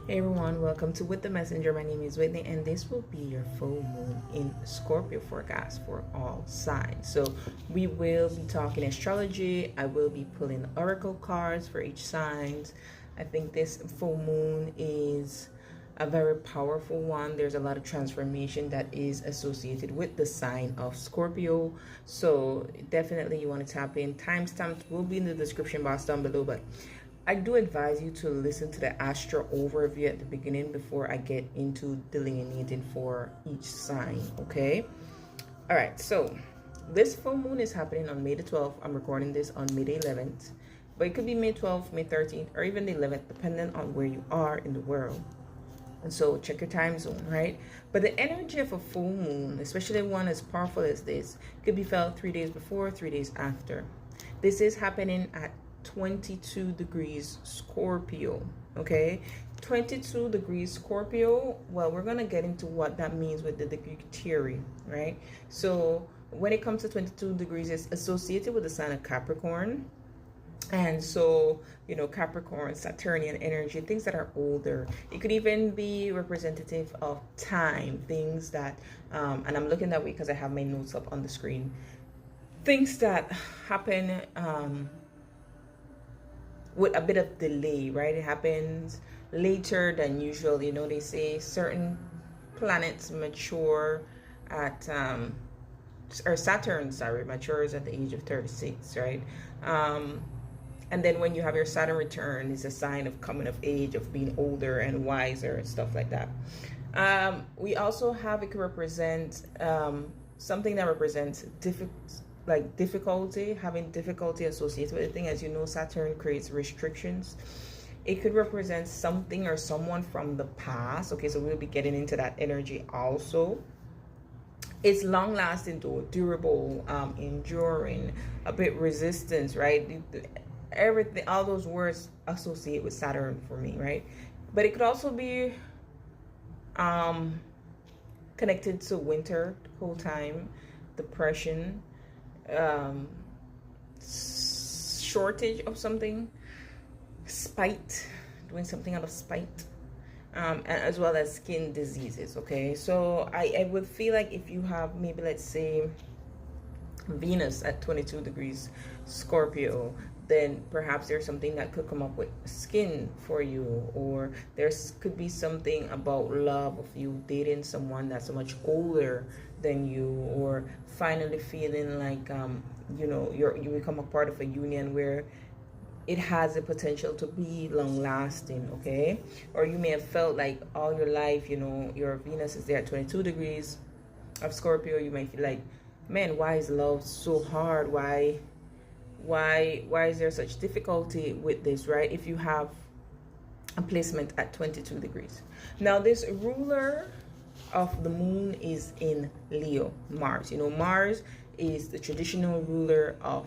Hey everyone, welcome to With the Messenger. My name is Whitney, and this will be your full moon in Scorpio forecast for all signs. So we will be talking astrology. I will be pulling oracle cards for each sign. I think this full moon is a very powerful one. There's a lot of transformation that is associated with the sign of Scorpio. So definitely you want to tap in. Timestamps will be in the description box down below, but I do advise you to listen to the Astro Overview at the beginning before I get into delineating for each sign, okay? All right, so this full moon is happening on May the 12th. I'm recording this on May the 11th, but it could be May 12th, May 13th, or even the 11th, depending on where you are in the world. And so check your time zone, right? But the energy of a full moon, especially one as powerful as this, could be felt 3 days before, 3 days after. This is happening at 22 degrees Scorpio, okay? 22 degrees Scorpio. Well, we're gonna get into what that means with the degree theory, right? So when it comes to 22 degrees, it's associated with the sign of Capricorn. And so, you know, Capricorn, Saturnian energy, things that are older. It could even be representative of time, things that, and I'm looking that way because I have my notes up on the screen. Things that happen, with a bit of delay, right? It happens later than usual. You know, they say certain planets mature at or Saturn, sorry, matures at the age of 36, right? And then when you have your Saturn return, it's a sign of coming of age, of being older and wiser and stuff like that. We also have, it could represent something that represents difficulty, having difficulty associated with the thing. As you know, Saturn creates restrictions. It could represent something or someone from the past. Okay, so we'll be getting into that energy also. It's long lasting though, durable, enduring, a bit resistance, right? Everything, all those words associate with Saturn for me, right? But it could also be connected to winter, cold time, depression, shortage of something, spite, doing something out of spite, as well as skin diseases. Okay, so I would feel like if you have maybe, let's say, Venus at 22 degrees Scorpio, then perhaps there's something that could come up with skin for you, or there's could be something about love, of you dating someone that's so much older than you, or finally feeling like you know, you become a part of a union where it has the potential to be long lasting, okay? Or you may have felt like all your life, you know, your Venus is there at 22 degrees of Scorpio. You might feel like, man, why is love so hard? Why is there such difficulty with this, right? If you have a placement at 22 degrees. Now, this ruler of the moon is in Leo, Mars. You know, Mars is the traditional ruler of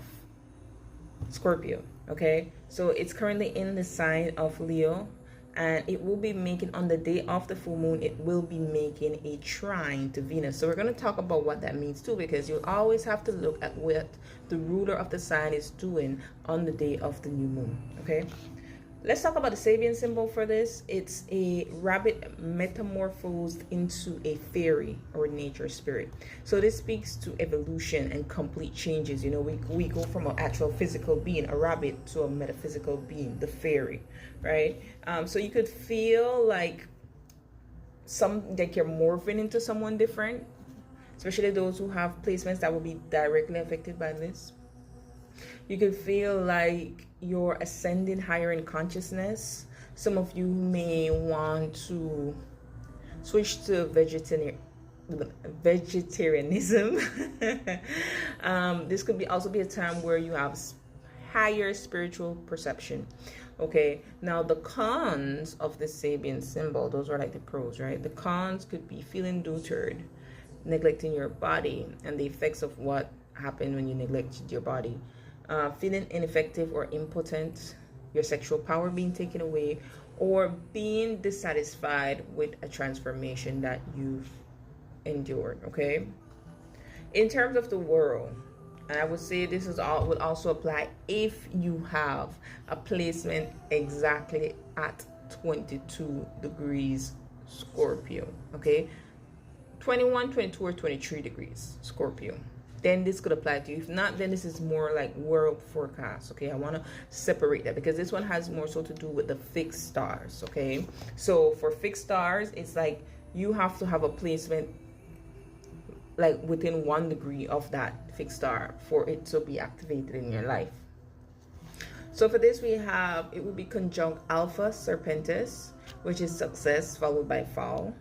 Scorpio, okay? So it's currently in the sign of Leo, and it will be making, on the day of the full moon, it will be making a trine to Venus. So we're going to talk about what that means too, because you always have to look at what the ruler of the sign is doing on the day of the new moon, okay? Let's talk about the Sabian symbol for this. It's a rabbit metamorphosed into a fairy or nature spirit. So this speaks to evolution and complete changes. You know, we go from an actual physical being, a rabbit, to a metaphysical being, the fairy, right? So you could feel like like you're morphing into someone different, especially those who have placements that will be directly affected by this. You could feel like you're ascending higher in consciousness. Some of you may want to switch to vegetarianism. This could also be a time where you have higher spiritual perception. Okay, now the cons of the Sabian symbol, those are like the pros, right? The cons could be feeling neutered, neglecting your body, and the effects of what happened when you neglected your body. Feeling ineffective or impotent, your sexual power being taken away, or being dissatisfied with a transformation that you've endured, okay? In terms of the world, and I would say this is all would also apply if you have a placement exactly at 22 degrees Scorpio, okay? 21, 22, or 23 degrees Scorpio, then this could apply to you. If not, then this is more like world forecast, okay? I want to separate that because this one has more so to do with the fixed stars, okay? So for fixed stars, it's like you have to have a placement like within 1 degree of that fixed star for it to be activated in your life. So for this, we have, it would be conjunct Alpha Serpentis, which is success followed by fall,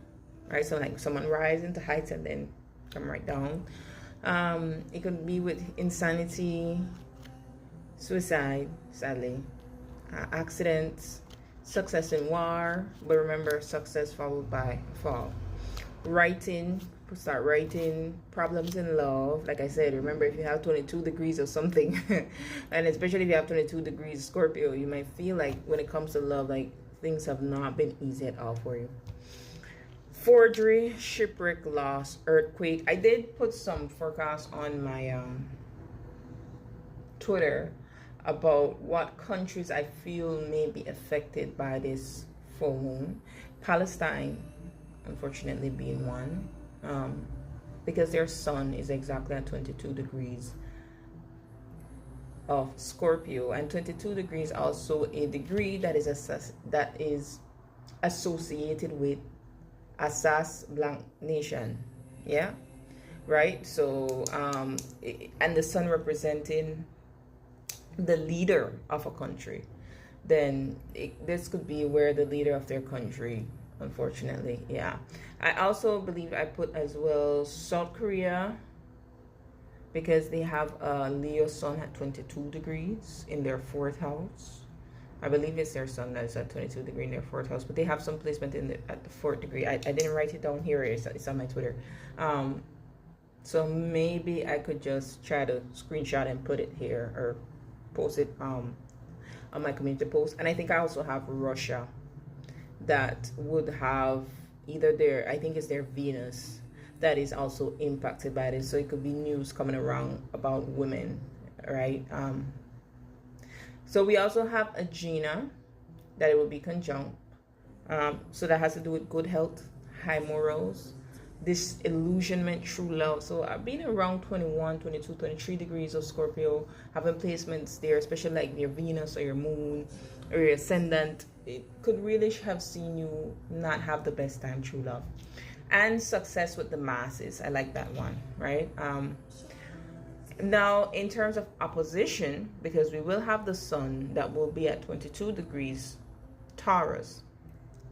right? So like someone rising to heights and then come right down. It could be with insanity, suicide, sadly, accidents, success in war, but remember, success followed by fall. Writing, start writing, problems in love. Like I said, remember, if you have 22 degrees or something, and especially if you have 22 degrees Scorpio, you might feel like when it comes to love, like things have not been easy at all for you. Forgery, shipwreck, loss, earthquake. I did put some forecasts on my Twitter about what countries I feel may be affected by this full moon. Palestine, unfortunately, being one, because their sun is exactly at 22 degrees of Scorpio, and 22 degrees also a degree that is associated with Assas Blanc Nation, yeah, right? So and the sun representing the leader of a country, then this could be where the leader of their country, unfortunately, yeah. I also believe I put as well South Korea, because they have a Leo sun at 22 degrees in their 4th house. I believe it's their sun that's at 22 degrees in their 4th house, but they have some placement in at the 4th degree. I didn't write it down here. It's on my Twitter. So maybe I could just try to screenshot and put it here or post it on my community post. And I think I also have Russia that would have either their, I think it's their Venus that is also impacted by this. So it could be news coming around about women, right? So we also have a Gina that it will be conjunct. So that has to do with good health, high morals, disillusionment, true love. So I've been around 21, 22, 23 degrees of Scorpio, having placements there, especially like your Venus or your moon or your ascendant. It could really have seen you not have the best time, true love. And success with the masses. I like that one, right? Now, in terms of opposition, because we will have the sun that will be at 22 degrees Taurus.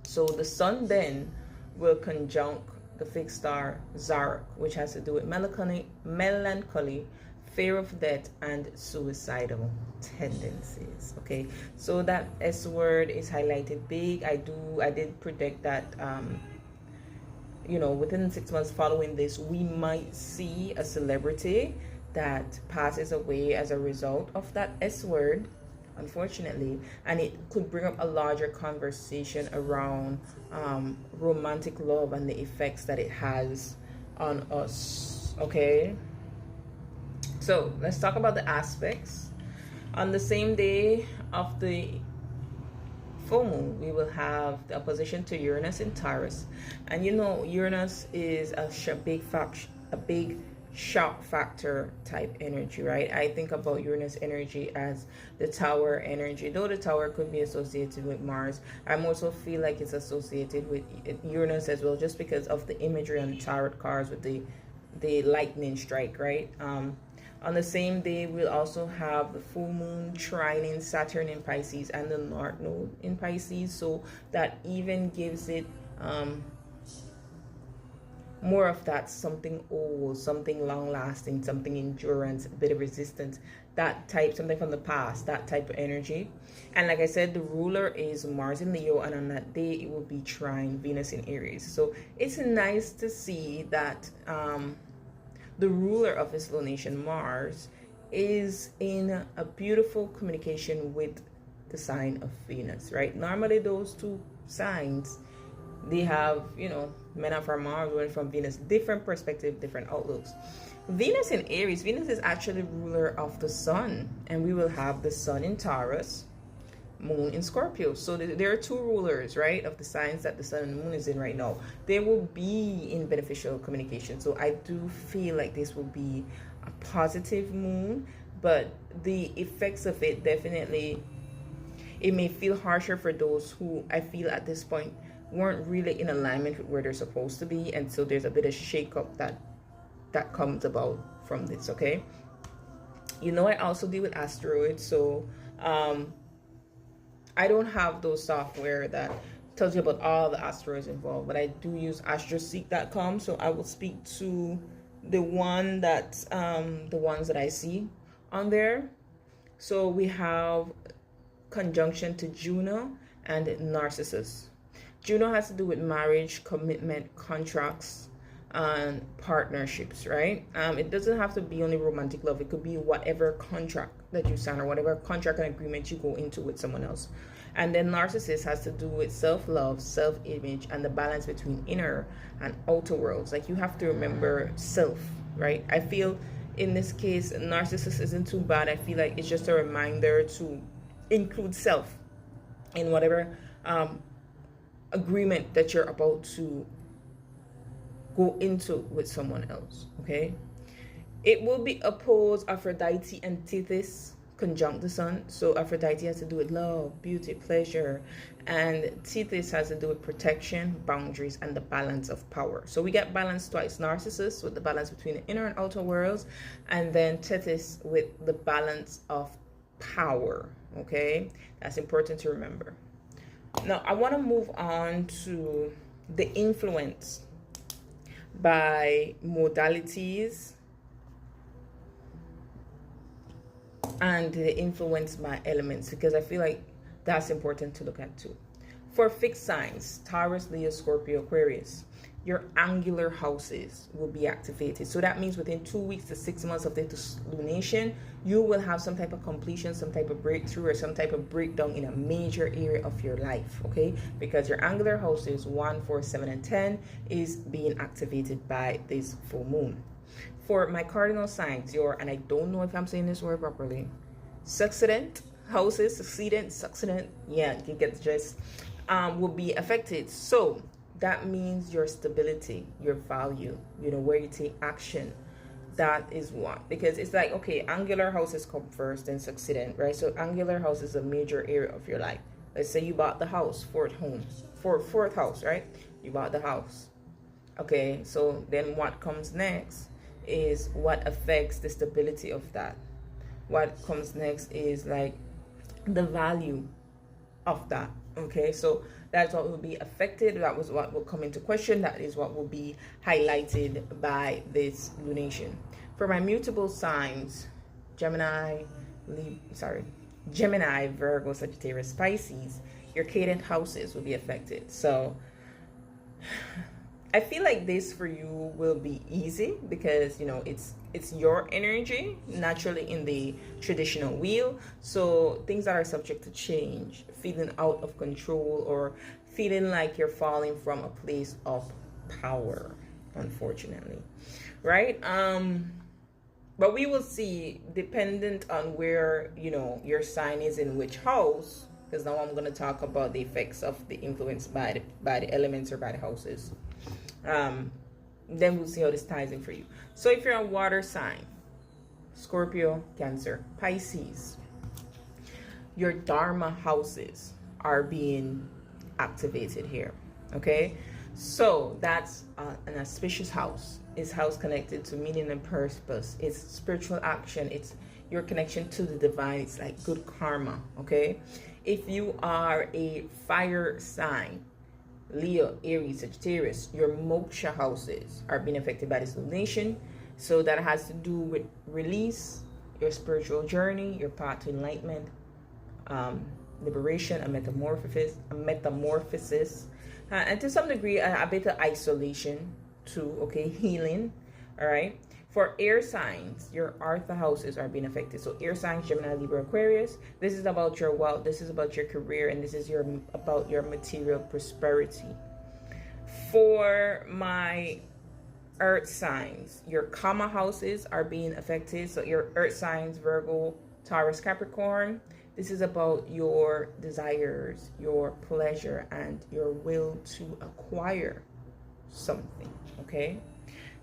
So the sun then will conjunct the fixed star Zarek, which has to do with melancholy, fear of death, and suicidal tendencies. Okay, so that S word is highlighted big. I did predict that you know, within 6 months following this, we might see a celebrity that passes away as a result of that S word, unfortunately, and it could bring up a larger conversation around romantic love and the effects that it has on us. Okay, so let's talk about the aspects. On the same day of the full moon, we will have the opposition to Uranus in Taurus, and you know, Uranus is a big shock factor type energy, right? I think about Uranus energy as the tower energy. Though the tower could be associated with Mars, I also feel like it's associated with Uranus as well, just because of the imagery on the tarot cards with the lightning strike, right? On the same day, we'll also have the full moon trining Saturn in Pisces and the North Node in Pisces, so that even gives it more of that something old, something long-lasting, something endurance, a bit of resistance, that type, something from the past, that type of energy. And like I said, the ruler is Mars in Leo, and on that day it will be trine Venus in Aries. So it's nice to see that the ruler of this little nation, Mars, is in a beautiful communication with the sign of Venus, right? Normally those two signs, they have, you know, men are from Mars, women from Venus, different perspective, different outlooks. Venus in Aries, Venus is actually ruler of the sun, and we will have the sun in Taurus, moon in Scorpio. So there are two rulers, right, of the signs that the sun and the moon is in right now. They will be in beneficial communication. So I do feel like this will be a positive moon, but the effects of it definitely, it may feel harsher for those who I feel at this point weren't really in alignment with where they're supposed to be, and so there's a bit of shake-up that comes about from this. Okay, you know, I also deal with asteroids, so I don't have those software that tells you about all the asteroids involved, but I do use astroseek.com, so I will speak to the ones that I see on there. So we have conjunction to Juno and Narcissus. Juno has to do with marriage, commitment, contracts, and partnerships, right? It doesn't have to be only romantic love. It could be whatever contract that you sign or whatever contract and agreement you go into with someone else. And then Narcissist has to do with self-love, self-image, and the balance between inner and outer worlds. Like, you have to remember self, right? I feel in this case, Narcissist isn't too bad. I feel like it's just a reminder to include self in whatever agreement that you're about to go into with someone else. Okay, it will be opposed Aphrodite and Tethys conjunct the sun. So Aphrodite has to do with love, beauty, pleasure, and Tethys has to do with protection, boundaries, and the balance of power. So we get balance twice: Narcissus with the balance between the inner and outer worlds, and then Tethys with the balance of power. Okay, that's important to remember. Now I want to move on to the influence by modalities and the influence by elements, because I feel like that's important to look at too. For fixed signs, Taurus, Leo, Scorpio, Aquarius, your angular houses will be activated. So that means within 2 weeks to 6 months of the lunation, you will have some type of completion, some type of breakthrough, or some type of breakdown in a major area of your life, okay? Because your angular houses 1, 4, 7, and 10 is being activated by this full moon. For my cardinal signs, and I don't know if I'm saying this word properly, succedent houses, succedent, yeah, you get the gist, will be affected. So that means your stability, your value, you know, where you take action. That is one. Because it's like, okay, angular houses come first, then succeedent, right? So angular house is a major area of your life. Let's say you bought the house, fourth house, right? You bought the house. Okay, so then what comes next is what affects the stability of that. What comes next is like the value of that. Okay, so that's what will be affected. That was what will come into question. That is what will be highlighted by this lunation. For my mutable signs, Gemini, Virgo, Sagittarius, Pisces, your cadent houses will be affected. So I feel like this for you will be easy because, you know, it's your energy naturally in the traditional wheel. So things that are subject to change, feeling out of control, or feeling like you're falling from a place of power, unfortunately, right? But we will see, dependent on where, you know, your sign is in which house, because now I'm going to talk about the effects of the influence by the elements or by the houses. Then we'll see how this ties in for you. So if you're a water sign, Scorpio, Cancer, Pisces, your Dharma houses are being activated here. Okay, so that's an auspicious house. It's house connected to meaning and purpose. It's spiritual action. It's your connection to the divine. It's like good karma. Okay, if you are a fire sign, Leo, Aries, Sagittarius, your moksha houses are being affected by this lunation. So that has to do with release, your spiritual journey, your path to enlightenment, liberation, a metamorphosis, and to some degree a bit of isolation too. Okay, healing. All right. For air signs, your Artha houses are being affected. So air signs, Gemini, Libra, Aquarius, this is about your wealth, this is about your career, and this is about your material prosperity. For my earth signs, your Kama houses are being affected. So your earth signs, Virgo, Taurus, Capricorn, This is about your desires, your pleasure, and your will to acquire something, okay?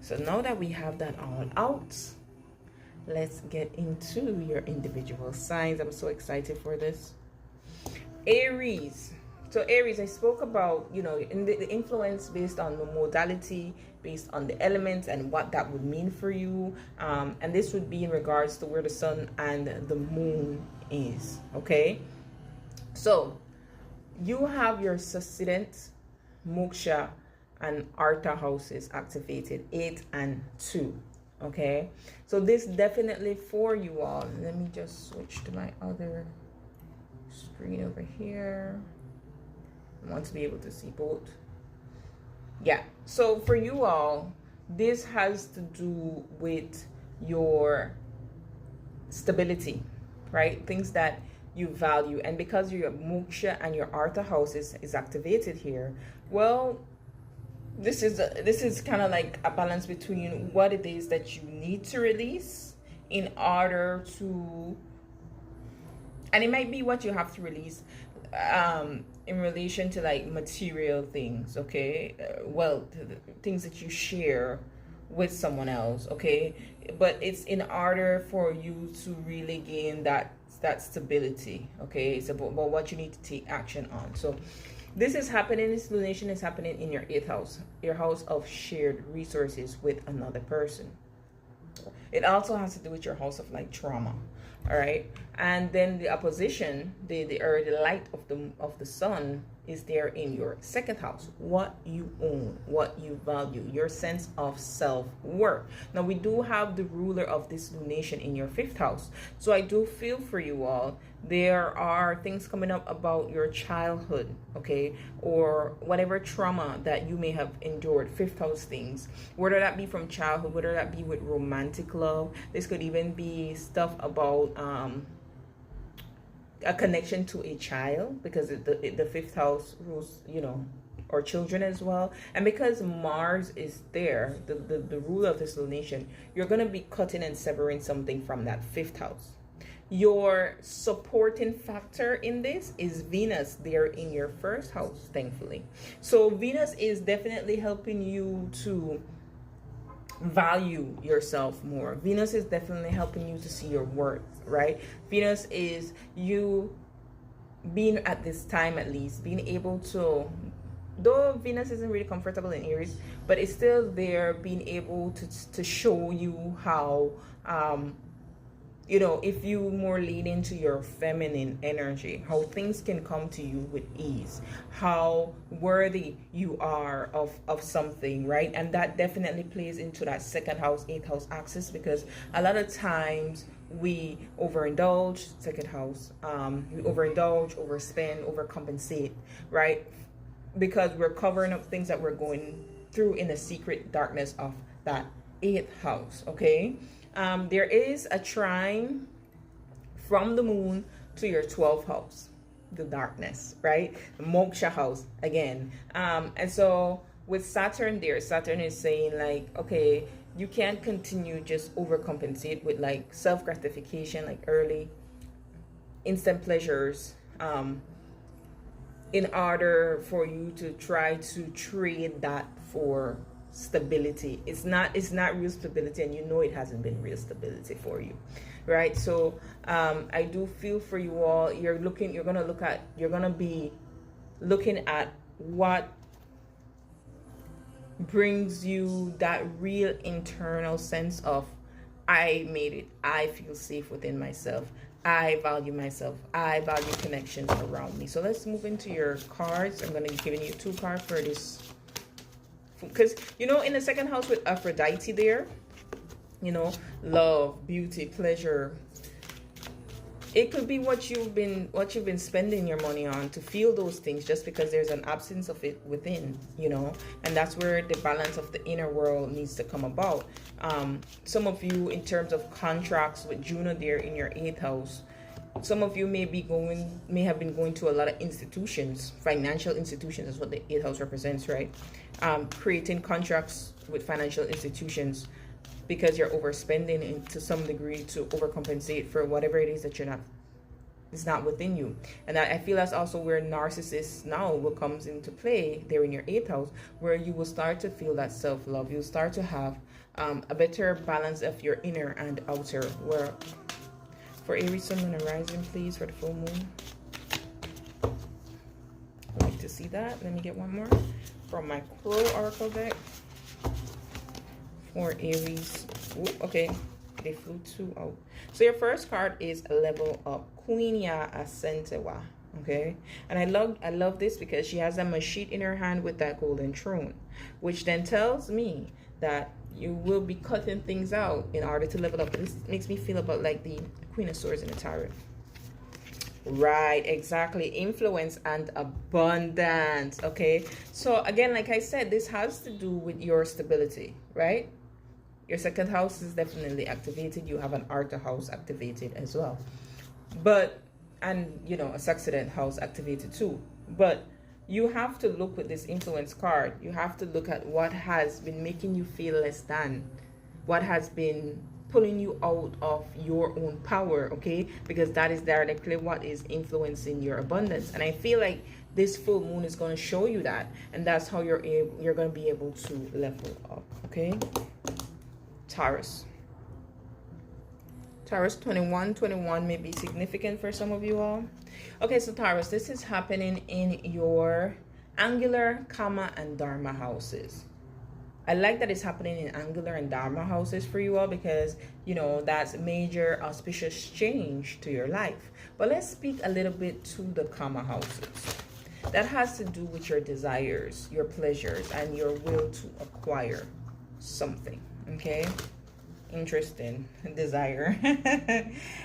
So now that we have that all out, let's get into your individual signs. I'm so excited for this. Aries. So Aries, I spoke about, you know, in the influence based on the modality, based on the elements and what that would mean for you. And this would be in regards to where the sun and the moon is, okay? So you have your Succident, Moksha, and Artha houses activated, 8 and 2, okay? So this definitely for you all. Let me just switch to my other screen over here. I want to be able to see both. Yeah, so for you all, this has to do with your stability, right? Things that you value. And because your Moksha and your Artha house is activated here, well, this is kind of like a balance between what it is that you need to release in order to, and it might be what you have to release in relation to like material things, okay? Wealth, things that you share with someone else, okay? But it's in order for you to really gain that stability, okay? It's about what you need to take action on. So this is happening, this lunation is happening in your 8th house, your house of shared resources with another person. It also has to do with your house of like trauma, all right? And then the opposition, the light of the sun is there in your 2nd house, what you own, what you value, your sense of self-worth. Now we do have the ruler of this lunation in your 5th house, so I do feel for you all. There are things coming up about your childhood, okay, or whatever trauma that you may have endured, 5th house things, whether that be from childhood, whether that be with romantic love. This could even be stuff about a connection to a child, because the 5th house rules, you know, or children as well. And because Mars is there, the ruler of this lunation, you're going to be cutting and severing something from that 5th house. Your supporting factor in this is Venus there in your 1st house, thankfully. So Venus is definitely helping you to value yourself more. Venus is definitely helping you to see your worth, right? Venus is you being, at this time at least, being able to, though Venus isn't really comfortable in Aries, but it's still there, being able to show you how you know, if you more lean into your feminine energy, how things can come to you with ease, how worthy you are of something, right? And that definitely plays into that 2nd house, 8th house axis, because a lot of times we overindulge, 2nd house, we overindulge, overspend, overcompensate, right? Because we're covering up things that we're going through in the secret darkness of that 8th house, okay? There is a trine from the moon to your 12th house, the darkness, right? The Moksha house again. And so with Saturn there, Saturn is saying like, okay, you can't continue just overcompensate with like self-gratification, like early instant pleasures, in order for you to try to trade that for stability. It's not real stability, and you know it hasn't been real stability for you, right? So I do feel for you all. You're gonna be looking at what brings you that real internal sense of, I made it, I feel safe within myself, I value myself, I value connections around me. So let's move into your cards. I'm gonna be giving you 2 cards for this, because you know, in the 2nd house with Aphrodite there, you know, love, beauty, pleasure, it could be what you've been spending your money on to feel those things, just because there's an absence of it within, you know. And that's where the balance of the inner world needs to come about. Some of you, in terms of contracts with Juno there in your 8th house, some of you may have been going to a lot of institutions, financial institutions is what the 8th house represents, right? Creating contracts with financial institutions because you're overspending to some degree to overcompensate for whatever it is that you're not It's not within you. And I feel that's also where narcissists now will comes into play. They're in your 8th house, where you will start to feel that self-love. You'll start to have a better balance of your inner and outer. Where for Aries, Sun, Moon, and Rising, please, for the full moon. I'd like to see that. Let me get one more from my Crow Oracle deck. For Aries. Ooh, okay, they flew 2 out. So your first card is Level Up, Queenia Asentewa. Okay, and I love this because she has a machete in her hand with that golden throne, which then tells me that you will be cutting things out in order to level up. This makes me feel about like the Queen of Swords in the Tarot. Right, exactly. Influence and abundance. Okay, so again, like I said, this has to do with your stability, right? Your 2nd house is definitely activated. You have an Arthur house activated as well, but and you know, a Succeedent house activated too. But you have to look with this influence card. You have to look at what has been making you feel less than, what has been pulling you out of your own power, okay? Because that is directly what is influencing your abundance. And I feel like this full moon is going to show you that, and that's how you're going to be able to level up, okay? Taurus. Taurus 21 may be significant for some of you all. Okay, so Taurus, this is happening in your angular, karma, and dharma houses. I like that it's happening in angular and dharma houses for you all because, you know, that's major auspicious change to your life. But let's speak a little bit to the karma houses. That has to do with your desires, your pleasures, and your will to acquire something, okay? Interesting. Desire.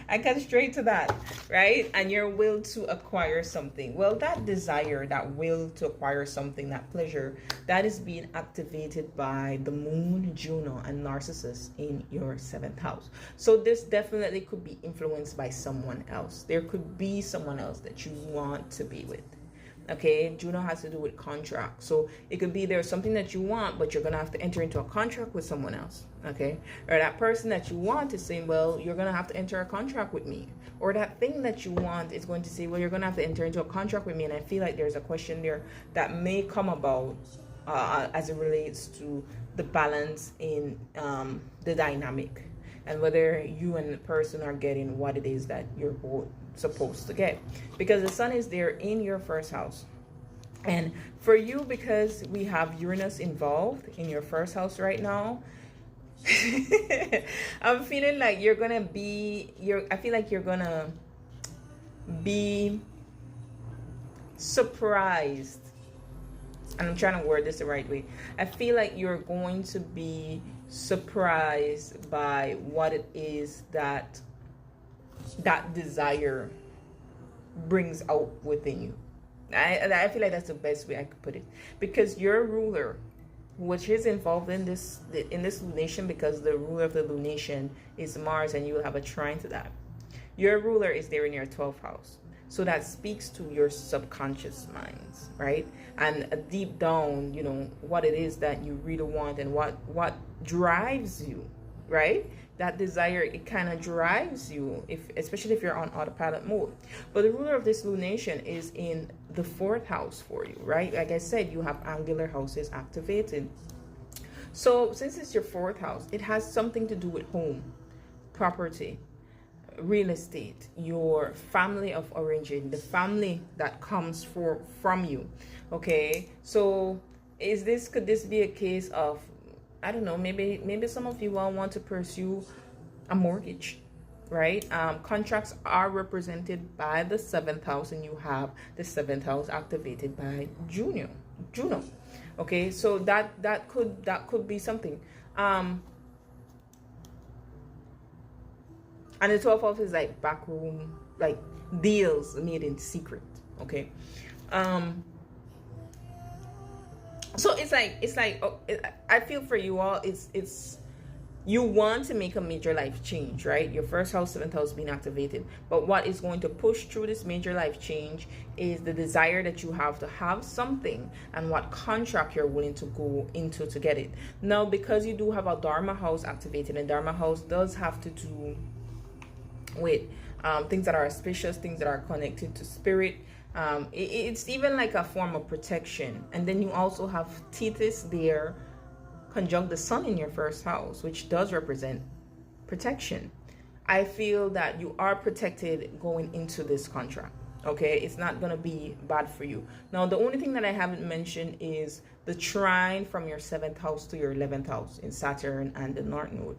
I got straight to that, right? And your will to acquire something. Well, that desire, that will to acquire something, that pleasure, that is being activated by the moon, Juno, and Narcissus in your 7th house. So this definitely could be influenced by someone else. There could be someone else that you want to be with. Okay, Juno has to do with contract. So it could be there's something that you want, but you're going to have to enter into a contract with someone else. Okay, or that person that you want is saying, well, you're going to have to enter a contract with me. Or that thing that you want is going to say, well, you're going to have to enter into a contract with me. And I feel like there's a question there that may come about as it relates to the balance in the dynamic, and whether you and the person are getting what it is that you're both supposed to get, because the sun is there in your 1st house. And for you, because we have Uranus involved in your 1st house right now, I'm feeling like you're gonna be I feel like you're gonna be surprised, and I'm trying to word this the right way. I feel like you're going to be surprised by what it is that desire brings out within you. I feel like that's the best way I could put it, because your ruler, which is involved in this lunation, because the ruler of the lunation is Mars, and you will have a trine to that. Your ruler is there in your 12th house. So that speaks to your subconscious minds, right? And deep down, you know, what it is that you really want and what drives you, right? That desire, it kind of drives you, especially if you're on autopilot mode. But the ruler of this lunation is in the 4th house for you, right? Like I said, you have angular houses activated. So since it's your 4th house, it has something to do with home, property, real estate, your family of origin, the family that comes from you. Okay, so could this be a case of, I don't know, maybe some of you all want to pursue a mortgage, right? Contracts are represented by the 7th house, and you have the 7th house activated by Juno. Okay, so that could be something. And the 12th house is like backroom, like deals made in secret. Okay. So it's like I feel for you all, it's you want to make a major life change, right? Your 1st house, 7th house being activated. But what is going to push through this major life change is the desire that you have to have something, and what contract you're willing to go into to get it. Now, because you do have a Dharma house activated, and Dharma house does have to do with things that are auspicious, things that are connected to spirit. It's even like a form of protection. And then you also have Tethys there conjunct the sun in your first house, which does represent protection. I feel that you are protected going into this contract. Okay, it's not going to be bad for you. Now, the only thing that I haven't mentioned is the trine from your 7th house to your 11th house in Saturn and the North Node.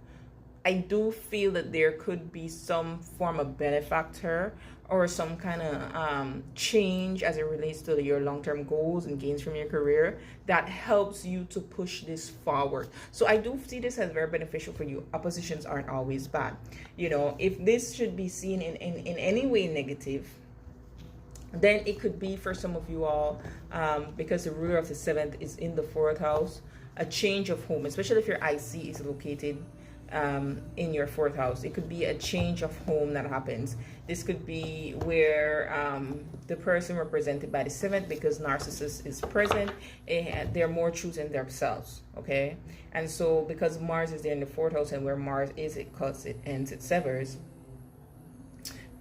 I do feel that there could be some form of benefactor or some kind of change as it relates to your long-term goals and gains from your career that helps you to push this forward. So I do see this as very beneficial for you. Oppositions aren't always bad. You know, if this should be seen in any way negative, then it could be for some of you all, because the ruler of the 7th is in the 4th house, a change of home, especially if your IC is located in your 4th house. It could be a change of home that happens. This could be where the person represented by the 7th, because narcissist is present, they're more true in themselves. Okay, and so because Mars is there in the 4th house, and where Mars is, it cuts, it ends, it severs.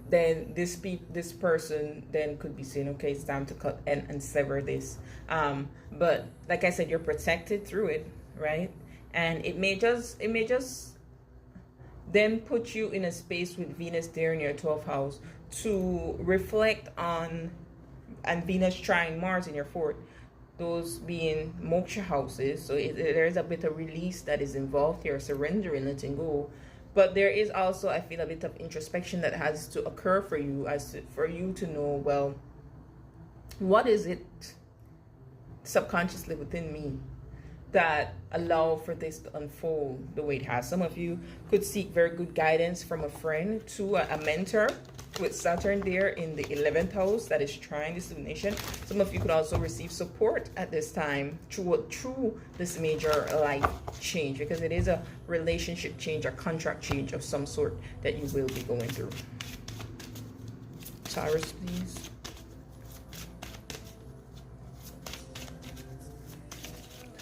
Then this person then could be saying, okay, it's time to cut and sever this. But like I said, you're protected through it, right? And it may just then put you in a space with Venus there in your 12th house to reflect on, and Venus trine Mars in your 4th, those being moksha houses. So there is a bit of release that is involved here, surrendering, letting go. But there is also, I feel, a bit of introspection that has to occur for you, for you to know, well, what is it subconsciously within me that allow for this to unfold the way it has. Some of you could seek very good guidance from a friend, to a mentor with Saturn there in the 11th house that is trying this divination. Some of you could also receive support at this time through this major life change, because it is a relationship change, a contract change of some sort that you will be going through. Taurus, please.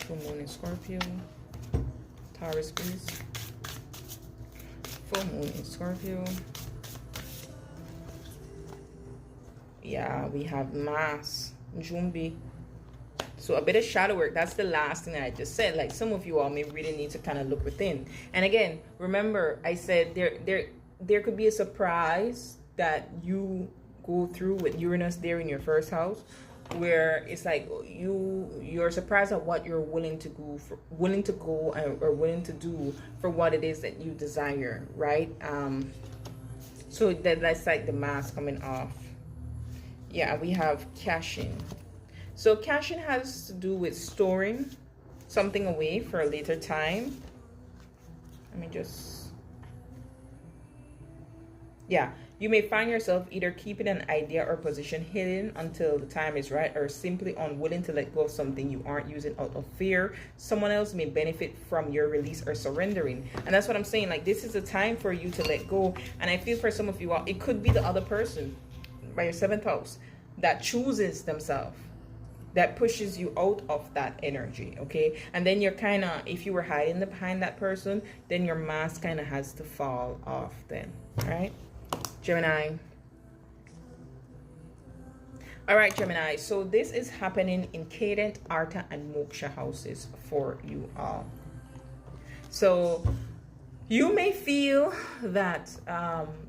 Full moon in Scorpio. Taurus, please. Full moon in Scorpio. Yeah, we have Mass, Jumbi. So a bit of shadow work. That's the last thing that I just said. Like, some of you all may really need to kind of look within. And again, remember, I said there could be a surprise that you go through with Uranus there in your first house, where it's like you're surprised at what you're willing to go or willing to do for what it is that you desire, right? So that's like the mask coming off. Yeah, we have cashing. So cashing has to do with storing something away for a later time. Let me just, yeah, you may find yourself either keeping an idea or position hidden until the time is right, or simply unwilling to let go of something you aren't using out of fear. Someone else may benefit from your release or surrendering. And that's what I'm saying. Like, this is a time for you to let go. And I feel for some of you all, it could be the other person by your 7th house that chooses themselves, that pushes you out of that energy, okay? And then you're kind of, if you were hiding behind that person, then your mask kind of has to fall off then, all right? Gemini. All right, Gemini. So this is happening in Cadent, Artha, and Moksha houses for you all. So you may feel that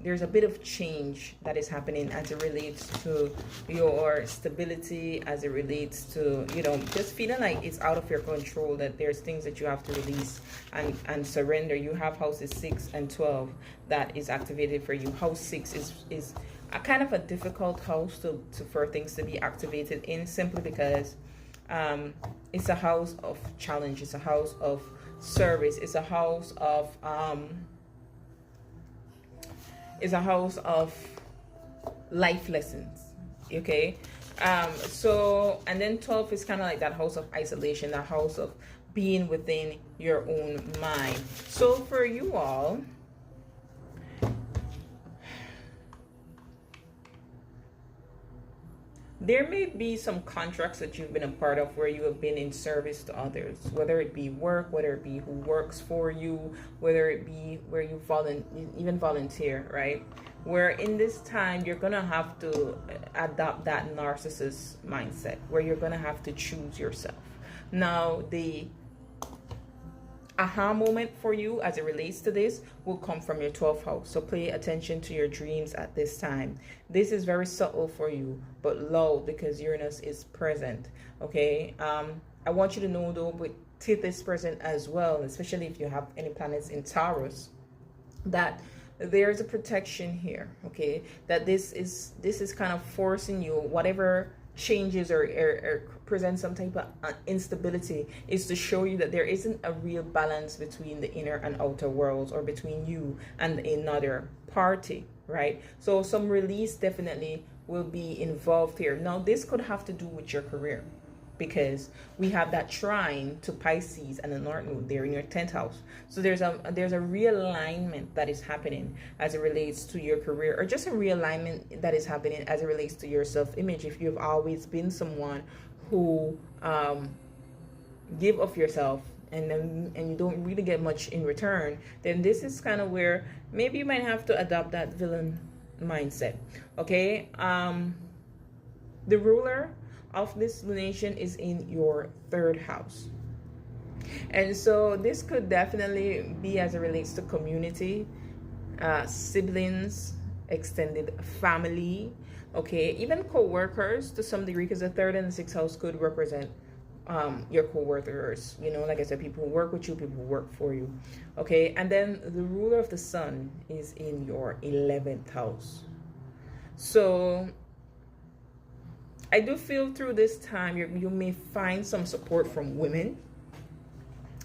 there's a bit of change that is happening as it relates to your stability, as it relates to, you know, just feeling like it's out of your control, that there's things that you have to release and surrender. You have houses 6 and 12 that is activated for you. House 6 is a kind of a difficult house for things to be activated in, simply because it's a house of challenge. It's a house of service. It's a house of life lessons, okay? So, and then 12 is kind of like that house of isolation, that house of being within your own mind. So for you all, there may be some contracts that you've been a part of where you have been in service to others, whether it be work, whether it be who works for you, whether it be where you even volunteer, right? where in this time you're gonna have to adopt that narcissist mindset where you're gonna have to choose yourself. Now the aha moment for you as it relates to this will come from your 12th house. So pay attention to your dreams at this time. This is very subtle for you, but loud because Uranus is present. Okay. I want you to know though, with Tith is present as well, especially if you have any planets in Taurus, that there's a protection here. Okay, that this is kind of forcing you, whatever changes or present some type of instability, is to show you that there isn't a real balance between the inner and outer worlds, or between you and another party, right? So some release definitely will be involved here. Now this could have to do with your career, because we have that trine to Pisces and the North Node there in your 10th house. So there's a realignment that is happening as it relates to your career, or just a realignment that is happening as it relates to your self-image. If you've always been someone who give of yourself and you don't really get much in return, then this is kind of where maybe you might have to adopt that villain mindset. Okay, the ruler of this lunation is in your 3rd house, and so this could definitely be as it relates to community, siblings, extended family, okay, even co-workers to some degree, because the 3rd and the 6th house could represent your co-workers, you know, like I said, people who work with you, people who work for you. Okay, and then the ruler of the sun is in your 11th house. So I do feel through this time you may find some support from women.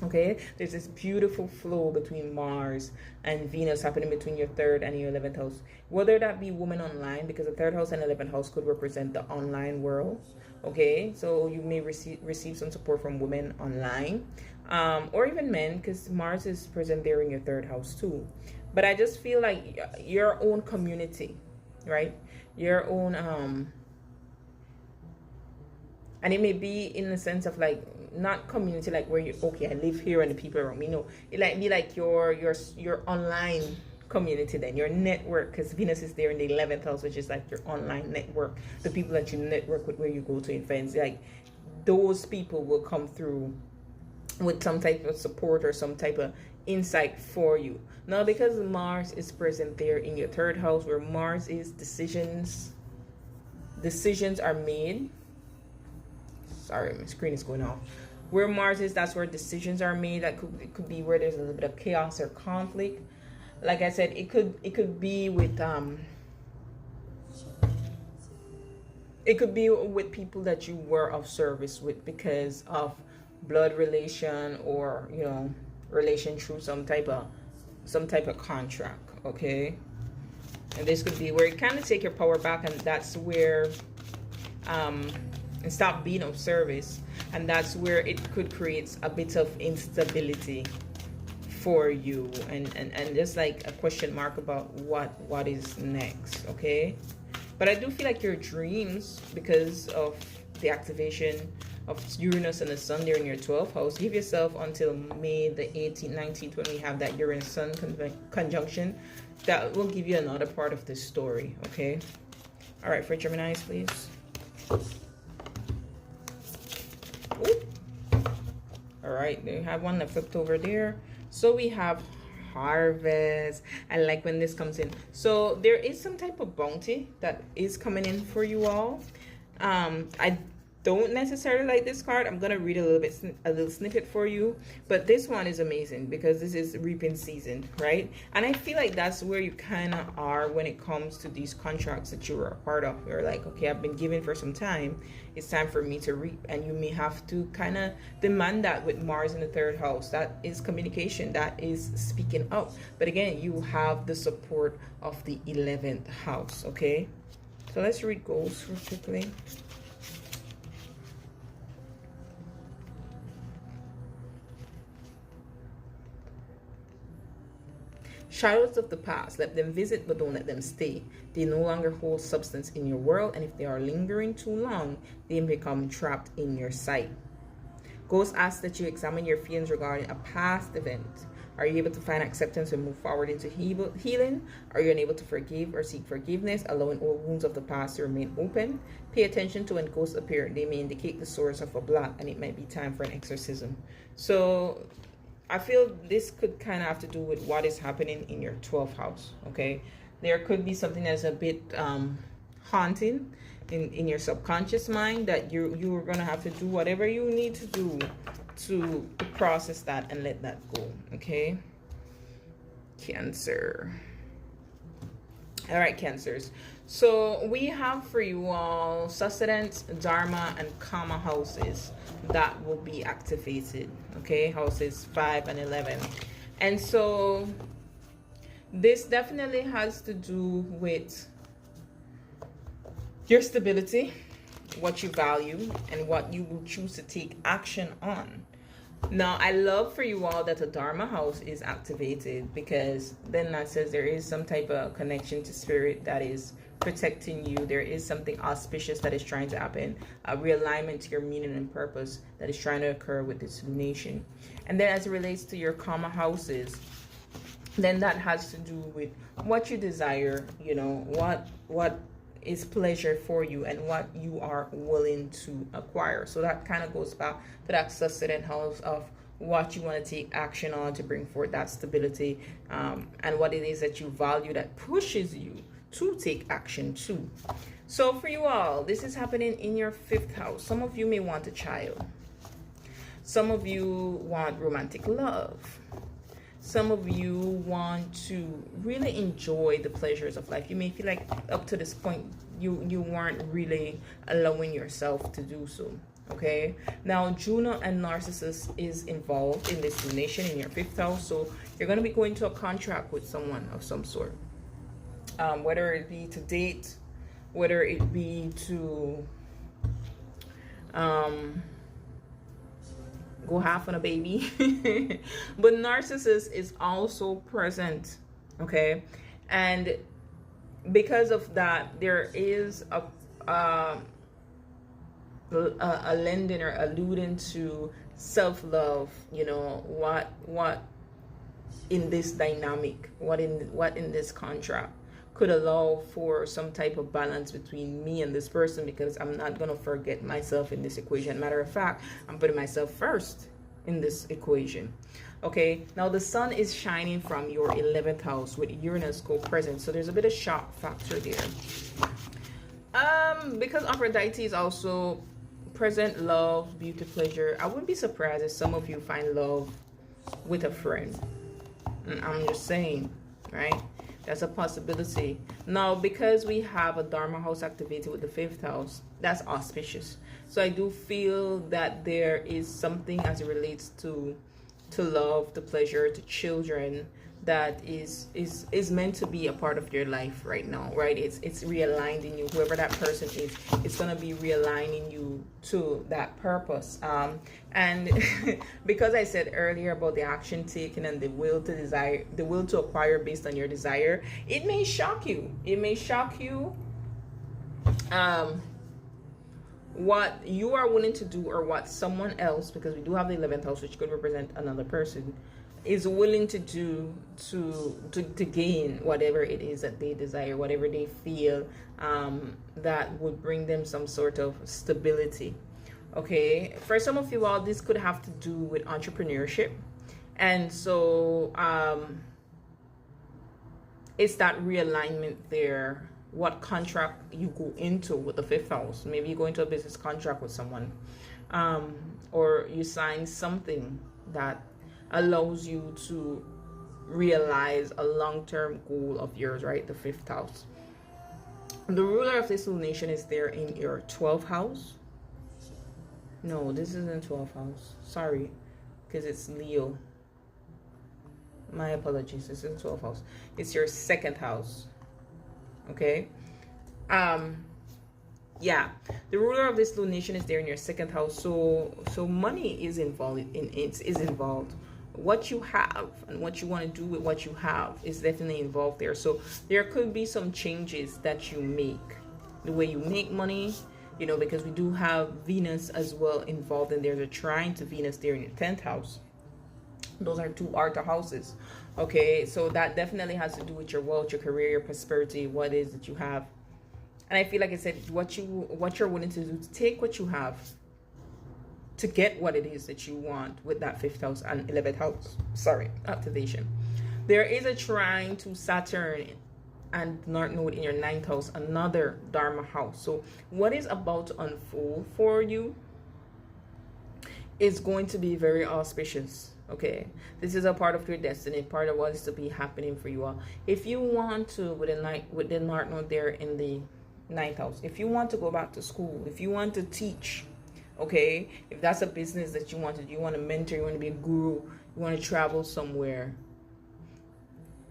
Okay, there's this beautiful flow between Mars and Venus happening between your 3rd and your 11th house, whether that be women online, because the 3rd house and 11th house could represent the online world. Okay, so you may receive some support from women online, or even men, because Mars is present there in your 3rd house too. But I just feel like your own community, right, your own and it may be in the sense of like, not community like where you, okay, I live here and the people around me. No, it might be like your online community, then your network, because Venus is there in the 11th house, which is like your online network, the people that you network with, where you go to events, like those people will come through with some type of support or some type of insight for you. Now, because Mars is present there in your 3rd house, where Mars is decisions are made. Sorry, my screen is going off. Where Mars is, that's where decisions are made. That it could be where there's a little bit of chaos or conflict. Like I said, it could be with people that you were of service with because of blood relation, or you know, relation through some type of contract. Okay, and this could be where you kind of take your power back, and that's where and stop being of service, and that's where it could create a bit of instability for you, and just like a question mark about what is next. Okay, but I do feel like your dreams, because of the activation of Uranus and the Sun there in your 12th house, give yourself until May the 18th, 19th, when we have that Uranus-Sun conjunction. That will give you another part of this story. Okay, all right, for Geminis, please. Ooh. All right, they have one that flipped over there. So we have harvest. I like when this comes in. So there is some type of bounty that is coming in for you all. I don't necessarily like this card. I'm gonna read a little snippet for you, but this one is amazing because this is reaping season, right? And I feel like that's where you kind of are when it comes to these contracts that you were a part of. You're like, okay, I've been given for some time, it's time for me to reap. And you may have to kind of demand that with Mars in the 3rd house. That is communication, that is speaking up. But again, you have the support of the 11th house. Okay, so let's read goals real quickly. Shadows of the past, let them visit, but don't let them stay. They no longer hold substance in your world, and if they are lingering too long, they become trapped in your sight. Ghosts ask that you examine your feelings regarding a past event. Are you able to find acceptance and move forward into healing? Are you unable to forgive or seek forgiveness, allowing old wounds of the past to remain open? Pay attention to when ghosts appear. They may indicate the source of a block, and it might be time for an exorcism. So I feel this could kind of have to do with what is happening in your 12th house, okay? There could be something that's a bit haunting in your subconscious mind that you're going to have to do whatever you need to do to process that and let that go, okay? Cancer. All right, Cancers. So we have for you all sustenance, dharma, and karma houses that will be activated, okay? Houses 5 and 11. And so this definitely has to do with your stability, what you value, and what you will choose to take action on. Now, I love for you all that the Dharma house is activated, because then that says there is some type of connection to spirit that is protecting you. There is something auspicious that is trying to happen, a realignment to your meaning and purpose that is trying to occur with this lunation. And then as it relates to your karma houses, then that has to do with what you desire, you know, what is pleasure for you and what you are willing to acquire. So that kind of goes back to that sustenance house of what you want to take action on to bring forth that stability, and what it is that you value that pushes you to take action too. So for you all, this is happening in your 5th house. Some of you may want a child. Some of you want romantic love. Some of you want to really enjoy the pleasures of life. You may feel like up to this point, you weren't really allowing yourself to do so. Okay. Now, Juno and Narcissus is involved in this lunation in your 5th house. So you're going to be going to a contract with someone of some sort. Whether it be to date, whether it be to go half on a baby. But Narcissus is also present, okay? And because of that, there is a lending or alluding to self-love, you know, what in this dynamic, what in this contract could allow for some type of balance between me and this person, because I'm not going to forget myself in this equation. Matter of fact, I'm putting myself first in this equation. Okay, now the sun is shining from your 11th house with Uranus co-present, so there's a bit of shock factor there. Because Aphrodite is also present, love, beauty, pleasure, I wouldn't be surprised if some of you find love with a friend. I'm just saying, right? That's a possibility. Now, because we have a Dharma house activated with the 5th house, that's auspicious. So I do feel that there is something as it relates to love, to pleasure, to children, that is meant to be a part of your life right now, right? It's realigned in you. Whoever that person is, it's going to be realigning you to that purpose. And because I said earlier about the action taken and the will to desire, the will to acquire based on your desire, it may shock you. It may shock you what you are willing to do, or what someone else, because we do have the 11th house, which could represent another person, is willing to do to gain whatever it is that they desire, whatever they feel that would bring them some sort of stability. Okay, for some of you all, this could have to do with entrepreneurship, and so it's that realignment there. What contract you go into with the 5th house? Maybe you go into a business contract with someone, or you sign something that allows you to realize a long-term goal of yours, right? The 5th house. The ruler of this lunation is there in your 12th house. No, this isn't 12th house. Sorry, because it's Leo. My apologies. This isn't 12th house. It's your 2nd house. Okay. Yeah, the ruler of this lunation is there in your 2nd house. So money is involved is involved. What you have and what you want to do with what you have is definitely involved there. So there could be some changes that you make, the way you make money, you know, because we do have Venus as well involved in there. They're trying to Venus there in your 10th house. Those are two Arta houses. Okay, so that definitely has to do with your wealth, your career, your prosperity, what it is that you have. And I feel like I said, what you're willing to do to take what you have to get what it is that you want with that 5th house and 11th house, activation. There is a trine to Saturn and North Node in your 9th house, another Dharma house. So what is about to unfold for you is going to be very auspicious. Okay, this is a part of your destiny, part of what is to be happening for you all. If you want to, with the North Node there in the 9th house, if you want to go back to school, if you want to teach, okay, if that's a business that you want to mentor, you want to be a guru, you want to travel somewhere,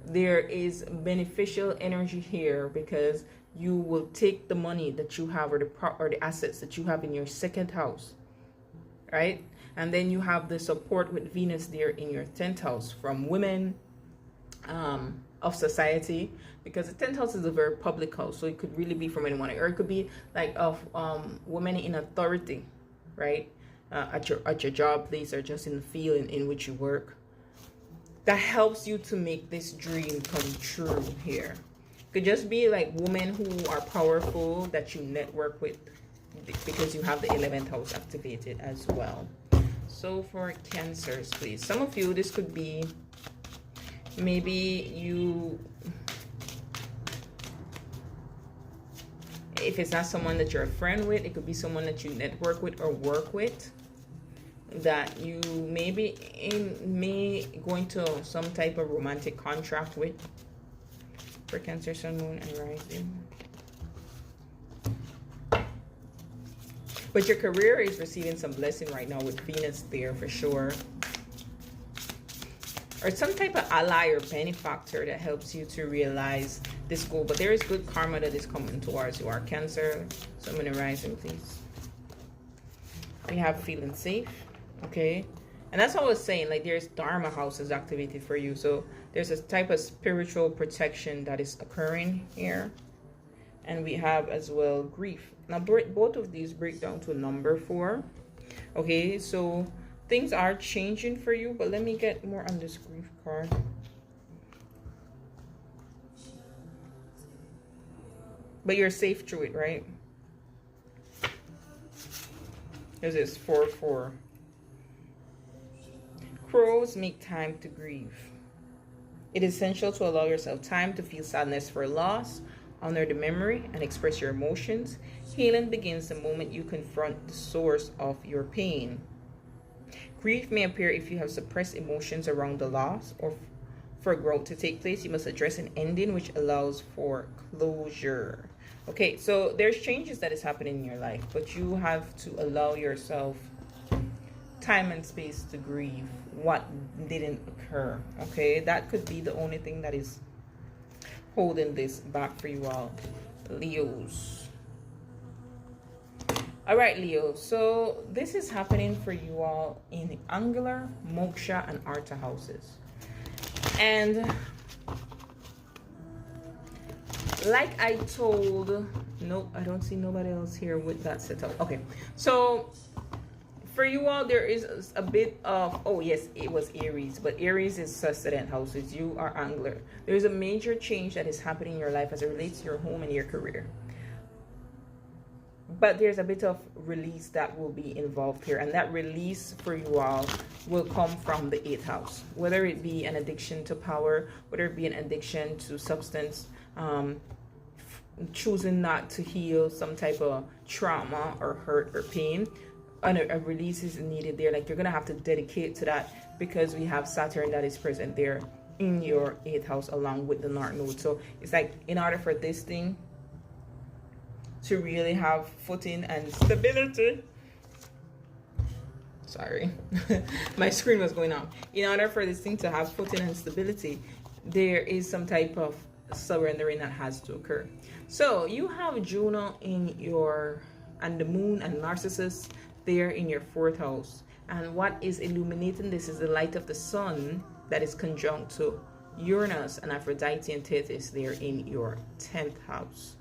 there is beneficial energy here, because you will take the money that you have, or the assets that you have in your 2nd house, right? And then you have the support with Venus there in your 10th house from women of society, because the 10th house is a very public house, so it could really be from anyone, or it could be like of women in authority, right? At your job place, or just in the field in which you work. That helps you to make this dream come true here. Could just be like women who are powerful that you network with, because you have the 11th house activated as well. So for Cancers, please. Some of you, this could be maybe you, if it's not someone that you're a friend with, it could be someone that you network with or work with, that you may go into some type of romantic contract with. For Cancer, Sun, Moon, and Rising. But your career is receiving some blessing right now with Venus there for sure. Or some type of ally or benefactor that helps you to realize this goal. But there is good karma that is coming towards you. Our Cancer, Sun, Moon, and Rising, please. We have feeling safe. Okay. And that's what I was saying. Like, there's Dharma houses activated for you. So there's a type of spiritual protection that is occurring here. And we have as well grief. Now both of these break down to number 4. Okay, so things are changing for you, but let me get more on this grief card. But you're safe through it, right? This is 4-4. Crows make time to grieve. It is essential to allow yourself time to feel sadness for loss, honor the memory, and express your emotions. Healing begins the moment you confront the source of your pain. Grief may appear if you have suppressed emotions around the loss, or for growth to take place, you must address an ending which allows for closure. Okay, so there's changes that is happening in your life, but you have to allow yourself time and space to grieve what didn't occur. Okay, that could be the only thing that is holding this back for you all, Leos. All right, Leo, so this is happening for you all in the Angular, Moksha, and Arta houses. And like I told, no, I don't see nobody else here with that setup. Okay, so for you all, there is a bit of, oh yes, it was Aries, but Aries is sustenance houses. You are Angular. There's a major change that is happening in your life as it relates to your home and your career. But there's a bit of release that will be involved here. And that release for you all will come from the 8th house. Whether it be an addiction to power, whether it be an addiction to substance, choosing not to heal some type of trauma or hurt or pain. And a release is needed there. Like, you're going to have to dedicate to that, because we have Saturn that is present there in your 8th house along with the North Node. So it's like, in order for this thing to really have footing and stability, sorry, my screen was going on. In order for this thing to have footing and stability, there is some type of surrendering that has to occur. So you have Juno in your, and the Moon and Narcissus there in your 4th house. And what is illuminating this is the light of the sun that is conjunct to Uranus and Aphrodite and Tethys there in your 10th house.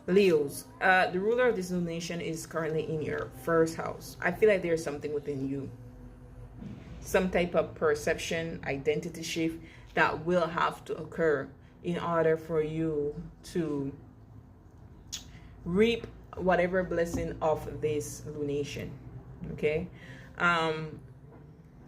Leos, the ruler of this nation is currently in your 1st house. I feel like there's something within you. some type of perception, identity shift that will have to occur in order for you to reap whatever blessing of this lunation. Okay.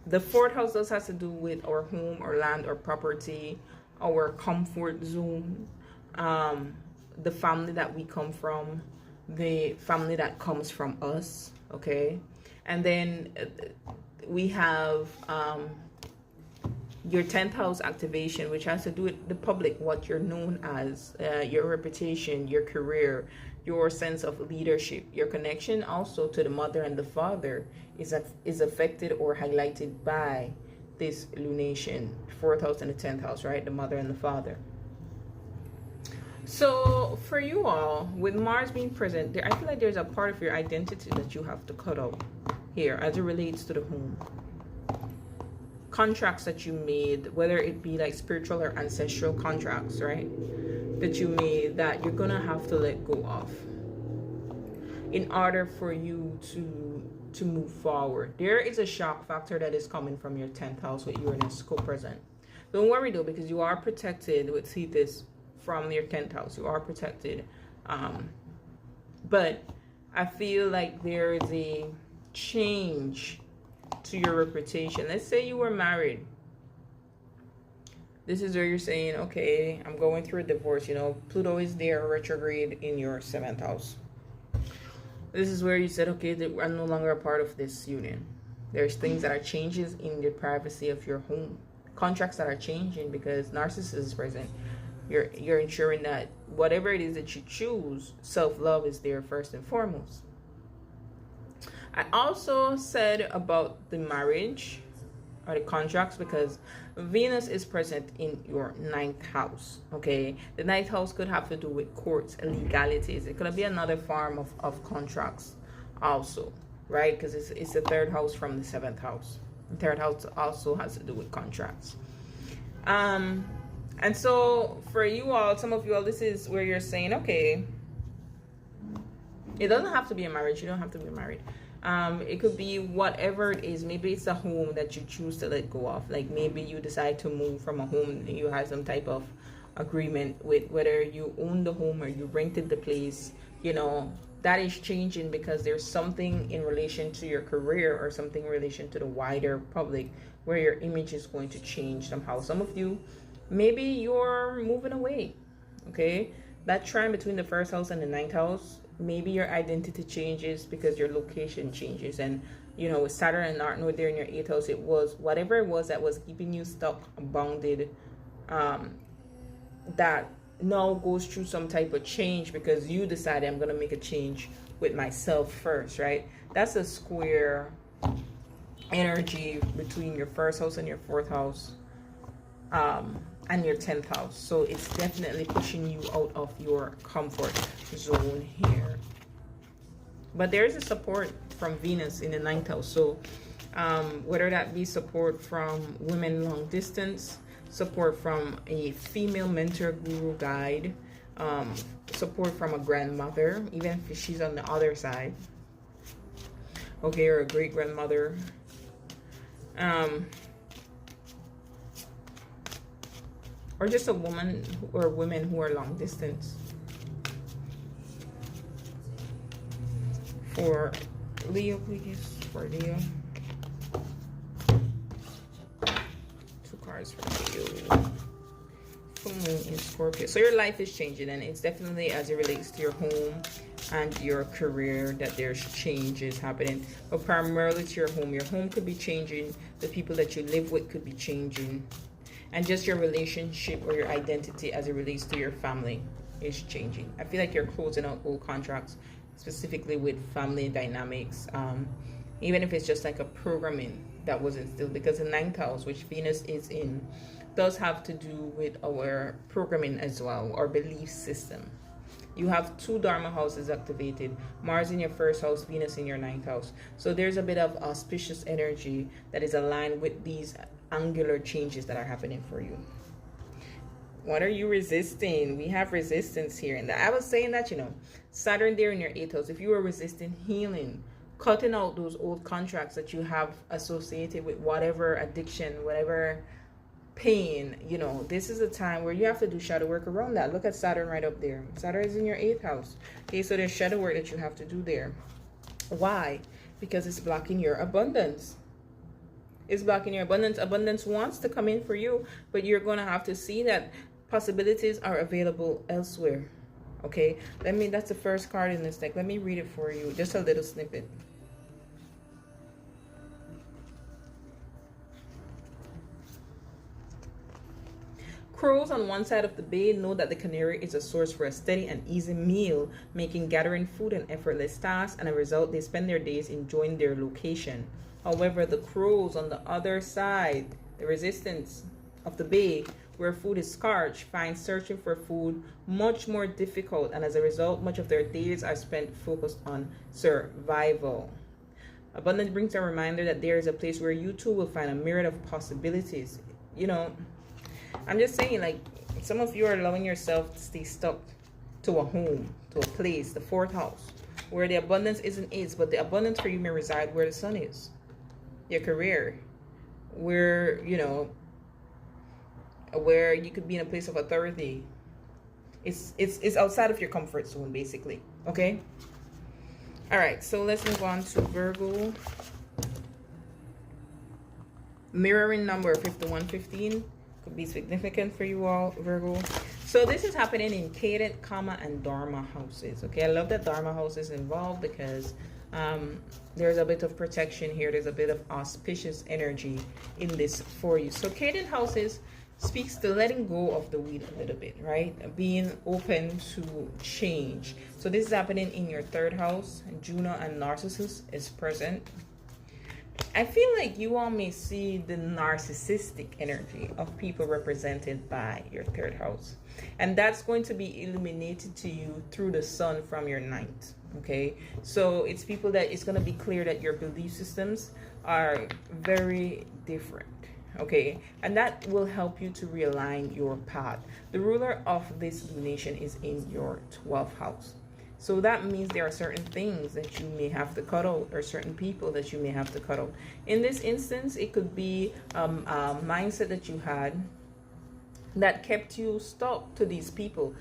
The fourth house does have to do with our home or land or property, our comfort zone, the family that we come from, the family that comes from us. Okay. And then we have your 10th house activation, which has to do with the public, what you're known as, your reputation, your career, your sense of leadership. Your connection also to the mother and the father is affected or highlighted by this lunation. 4th house and the 10th house, right? The mother and the father. So for you all, with Mars being present there, I feel like there's a part of your identity that you have to cut out here as it relates to the home. Contracts that you made, whether it be like spiritual or ancestral contracts, right, that you made, that you're gonna have to let go of in order for you to move forward. There is a shock factor that is coming from your 10th house with Uranus co-present. Don't worry though, because you are protected with Cetus from your 10th house. You are protected, but I feel like there is a change to your reputation. Let's say you were married. This is where you're saying, okay, I'm going through a divorce. You know, Pluto is there retrograde in your 7th house. This is where you said, okay, I'm no longer a part of this union. There's things that are changes in the privacy of your home. Contracts that are changing because narcissism is present. You're ensuring that whatever it is that you choose, self-love is there first and foremost. I also said about the marriage or the contracts because Venus is present in your 9th house. Okay, the 9th house could have to do with courts and legalities. It could be another form of contracts also, right? Because it's the 3rd house from the 7th house. The 3rd house also has to do with contracts. And so for you all, some of you all, this is where you're saying, okay, it doesn't have to be a marriage. You don't have to be married. It could be whatever it is. Maybe it's a home that you choose to let go of. Like maybe you decide to move from a home. You have some type of agreement with whether you own the home or you rented the place. You know, that is changing because there's something in relation to your career or something in relation to the wider public where your image is going to change somehow. Some of you, maybe you're moving away. Okay, that trine between the 1st house and the 9th house, maybe your identity changes because your location changes. And you know, with Saturn and North Node there in your 8th house, it was whatever it was that was keeping you stuck, bounded, that now goes through some type of change because you decided, I'm going to make a change with myself first, right? That's a square energy between your 1st house and your 4th house, and your 10th house. So it's definitely pushing you out of your comfort zone here. But there is a support from Venus in the 9th house. So whether that be support from women long distance, support from a female mentor, guru, guide, support from a grandmother, even if she's on the other side, okay, or a great grandmother, or just a woman or women who are long distance. For Leo, please. For Leo. 2 cards for Leo. Full moon in Scorpio. So your life is changing, and it's definitely as it relates to your home and your career that there's changes happening. But primarily to your home. Your home could be changing. The people that you live with could be changing. And just your relationship or your identity as it relates to your family is changing. I feel like you're closing out old contracts, specifically with family dynamics. Even if it's just like a programming that was instilled, because the 9th house, which Venus is in, does have to do with our programming as well, our belief system. You have 2 Dharma houses activated, Mars in your 1st house, Venus in your 9th house. So there's a bit of auspicious energy that is aligned with these angular changes that are happening for you. What are you resisting? We have resistance here. And I was saying that, you know, Saturn there in your 8th house, if you were resisting healing, cutting out those old contracts that you have associated with whatever addiction, whatever pain. You know, this is a time where you have to do shadow work around that. Look at Saturn right up there. Saturn is in your 8th house. Okay, so there's shadow work that you have to do there. Why? Because it's blocking your abundance. It's blocking your abundance. Abundance wants to come in for you, but you're going to have to see that possibilities are available elsewhere. Okay, that's the first card in this deck. Let me read it for you, just a little snippet. Crows on one side of the bay know that the canary is a source for a steady and easy meal, making gathering food an effortless task, and as a result, they spend their days enjoying their location. However, the crows on the other side, the resistance of the bay, where food is scarce, find searching for food much more difficult, and as a result, much of their days are spent focused on survival. Abundance brings a reminder that there is a place where you too will find a myriad of possibilities. You know, I'm just saying, like, some of you are allowing yourself to stay stuck to a home, to a place, the 4th house, where the abundance isn't, but the abundance for you may reside where the sun is. Your career, where, you know, where you could be in a place of authority. It's outside of your comfort zone, basically. Okay? All right, so let's move on to Virgo. Mirroring number 5115 could be significant for you all, Virgo. So this is happening in Cadent, Karma, and Dharma houses. Okay, I love that Dharma house is involved because there's a bit of protection here. There's a bit of auspicious energy in this for you. So Cadent houses speaks to letting go of the weed a little bit, right? Being open to change. So this is happening in your 3rd house. Juno and Narcissus is present. I feel like you all may see the narcissistic energy of people represented by your 3rd house. And that's going to be illuminated to you through the sun from your 9th. Okay, so it's people that it's going to be clear that your belief systems are very different. Okay, and that will help you to realign your path. The ruler of this lunation is in your 12th house. So that means there are certain things that you may have to cut out, or certain people that you may have to cut out. In this instance, it could be a mindset that you had that kept you stuck to these people.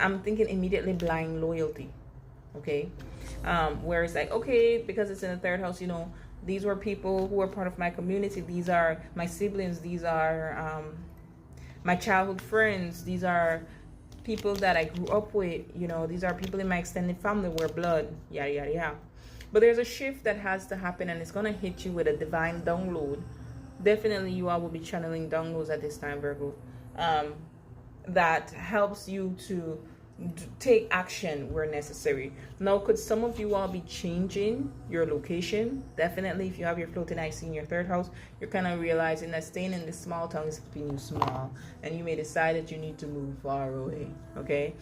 I'm thinking immediately blind loyalty. Okay, where it's like, okay, because it's in the 3rd house, you know, these were people who were part of my community. These are my siblings. These are my childhood friends. These are people that I grew up with. You know, these are people in my extended family. We're blood. Yada, yada, yada. But there's a shift that has to happen, and it's going to hit you with a divine download. Definitely, you all will be channeling downloads at this time, Virgo. That helps you to take action where necessary. Now, could some of you all be changing your location? Definitely, if you have your floating IC in your 3rd house, you're kind of realizing that staying in this small town is keeping you small, and you may decide that you need to move far away. Okay,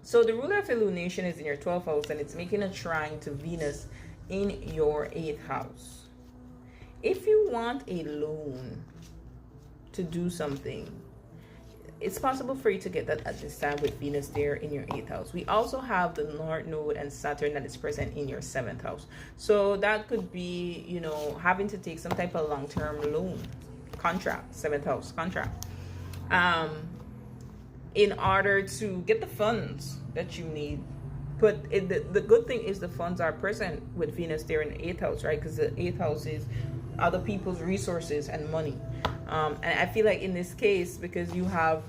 so the ruler of the lunation is in your 12th house, and it's making a trine to Venus in your 8th house. If you want a loan to do something, it's possible for you to get that at this time with Venus there in your 8th house. We also have the North Node and Saturn that is present in your 7th house. So that could be, you know, having to take some type of long-term loan contract, 7th house contract, in order to get the funds that you need. But the good thing is the funds are present with Venus there in the 8th house, right? Because the 8th house is other people's resources and money. And I feel like in this case, because you have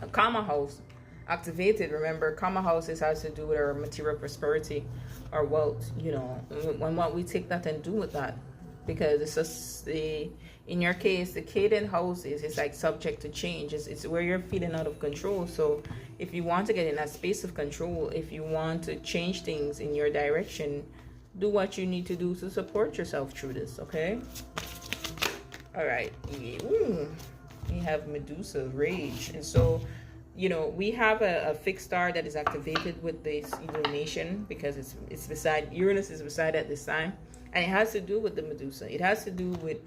a Karma house activated, remember, Karma houses has to do with our material prosperity, our wealth, you know, and what we take that and do with that. Because it's just in your case, the Cadent house is like subject to change. It's where you're feeling out of control. So if you want to get in that space of control, if you want to change things in your direction, do what you need to do to support yourself through this, okay? All right. Ooh, we have Medusa, Rage. And so, you know, we have a fixed star that is activated with this illumination because it's beside, Uranus is beside at this time. And it has to do with the Medusa. It has to do with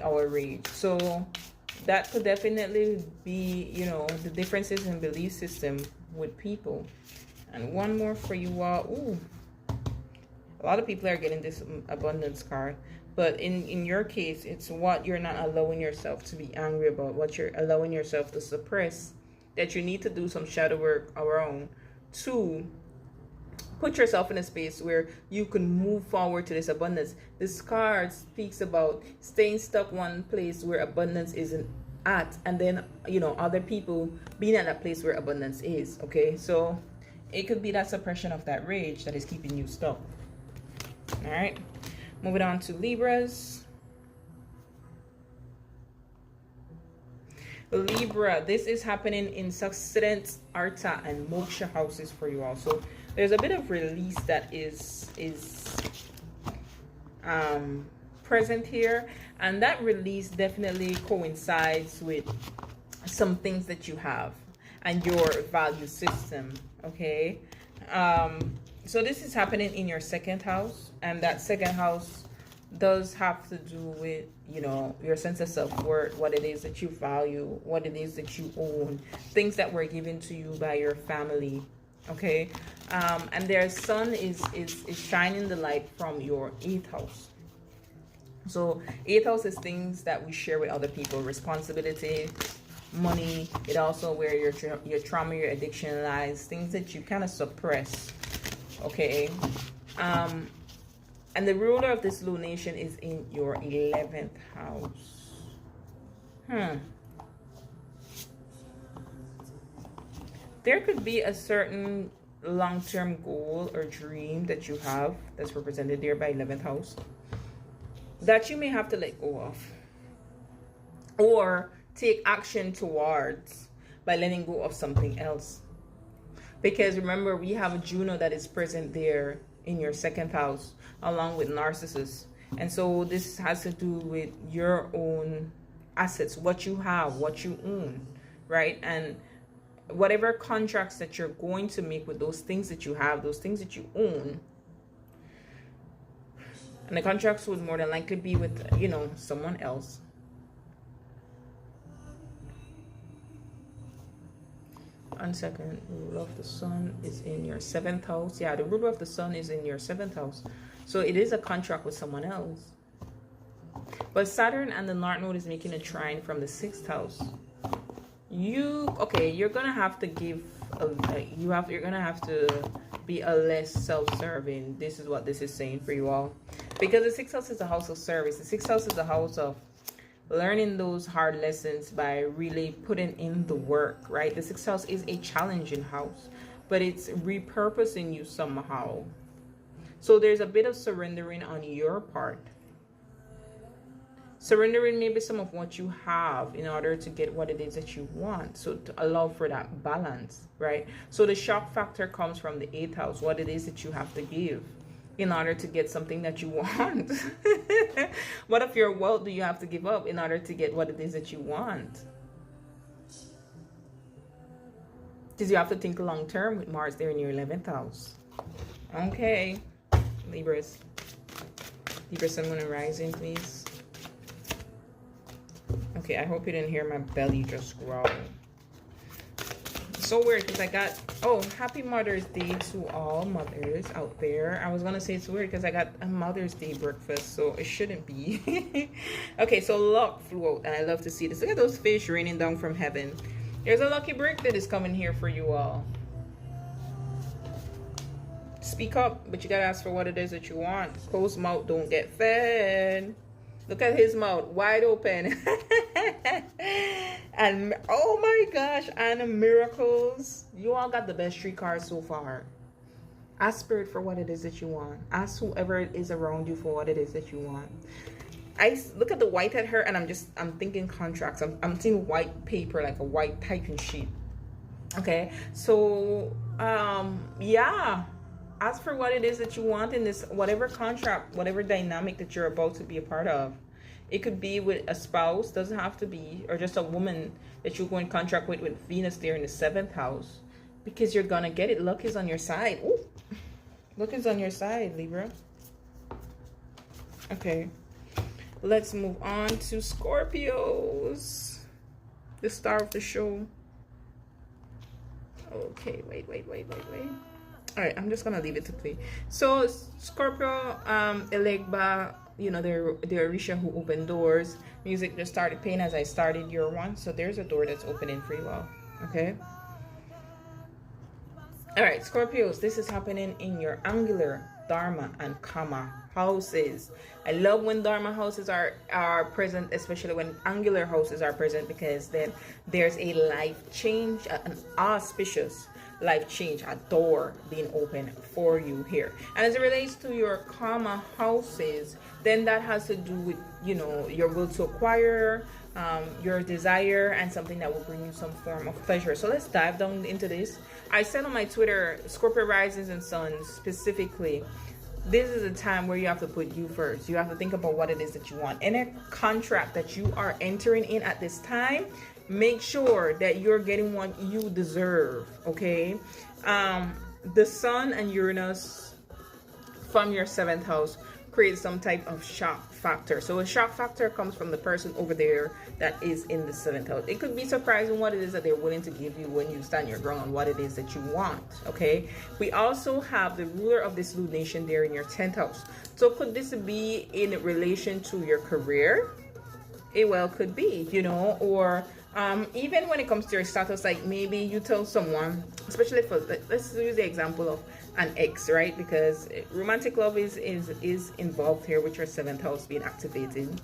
our rage. So that could definitely be, you know, the differences in belief system with people. And one more for you all. Ooh, A lot of people are getting this abundance card. But in your case, it's what you're not allowing yourself to be angry about, what you're allowing yourself to suppress, that you need to do some shadow work around to put yourself in a space where you can move forward to this abundance. This card speaks about staying stuck one place where abundance isn't at, and then, you know, other people being at that place where abundance is. Okay, so it could be that suppression of that rage that is keeping you stuck. All right, moving on to Libras. Libra, this is happening in Succedent, Artha, and Moksha houses for you all. So there's a bit of release that is present here, and that release definitely coincides with some things that you have and your value system. Okay, so this is happening in your second house, and that second house does have to do with, you know, your sense of self-worth, what it is that you value, what it is that you own, things that were given to you by your family. Okay, and their sun is shining the light from your 8th house. So 8th house is things that we share with other people, responsibility, money. It also where your trauma, your addiction lies, things that you kind of suppress. Okay, and the ruler of this lunation is in your 11th house. There could be a certain long-term goal or dream that you have that's represented there by 11th house that you may have to let go of or take action towards by letting go of something else. Because remember, we have a Juno that is present there in your 2nd house along with Narcissus, and so this has to do with your own assets, what you have, what you own, right? And whatever contracts that you're going to make with those things that you have, those things that you own, and the contracts would more than likely be with, you know, someone else. One second. The ruler of the sun is in your 7th house. Yeah, the ruler of the sun is in your 7th house. So it is a contract with someone else. But Saturn and the North Node is making a trine from the 6th house. You're gonna have to give you're gonna have to be a less self-serving. This is what this is saying for you all. Because the 6th house is a house of service. The 6th house is a house of learning those hard lessons by really putting in the work, right? The 6th house is a challenging house, but it's repurposing you somehow. So there's a bit of surrendering on your part. Surrendering maybe some of what you have in order to get what it is that you want. So to allow for that balance, right? So the shock factor comes from the 8th house, what it is that you have to give in order to get something that you want. What of your wealth do you have to give up in order to get what it is that you want? Because you have to think long term with Mars there in your 11th house. Okay, Libras. Libra Sun, Moon, and Rising, please. Okay, I hope you didn't hear my belly just growl. So weird because I got, oh, happy Mother's Day to all mothers out there. I was gonna say it's weird because I got a Mother's Day breakfast, so it shouldn't be. Okay, so luck flew out, and I love to see this. Look at those fish raining down from heaven. There's a lucky break that is coming here for you all. Speak up, but you gotta ask for what it is that you want. Closed mouth don't get fed. Look at his mouth, wide open. And oh my gosh, and miracles. You all got the best 3 cards so far. Ask Spirit for what it is that you want. Ask whoever it is around you for what it is that you want. I look at the white at her, and I'm thinking contracts. I'm seeing white paper, like a white typing sheet. Okay, so yeah. Ask for what it is that you want in this, whatever contract, whatever dynamic that you're about to be a part of. It could be with a spouse, doesn't have to be, or just a woman that you go in contract with Venus there in the 7th house. Because you're gonna get it. Luck is on your side. Ooh. Luck is on your side, Libra. Okay. Let's move on to Scorpios. The star of the show. Okay, wait. All right, I'm just gonna leave it to play. So Scorpio, Elegba, you know, the Orisha who opened doors. Music just started playing as I started year one. So there's a door that's opening for you all. Okay. All right, Scorpios, this is happening in your angular, Dharma, and Karma houses. I love when Dharma houses are present, especially when angular houses are present, because then there's a life change, an auspicious life change, a door being open for you here. And as it relates to your Karma houses, then that has to do with, you know, your will to acquire, your desire, and something that will bring you some form of pleasure. So let's dive down into this. I said on my Twitter, Scorpio risings and suns specifically, this is a time where you have to put you first. You have to think about what it is that you want. In a contract that you are entering in at this time, make sure that you're getting what you deserve, okay? The sun and Uranus from your 7th house creates some type of shock factor. So a shock factor comes from the person over there that is in the 7th house. It could be surprising what it is that they're willing to give you when you stand your ground on what it is that you want, okay? We also have the ruler of this lunation there in your 10th house. So could this be in relation to your career? It well could be, you know, or even when it comes to your status, like maybe you tell someone, especially for, let's use the example of an ex, right? Because romantic love is involved here with your 7th house being activated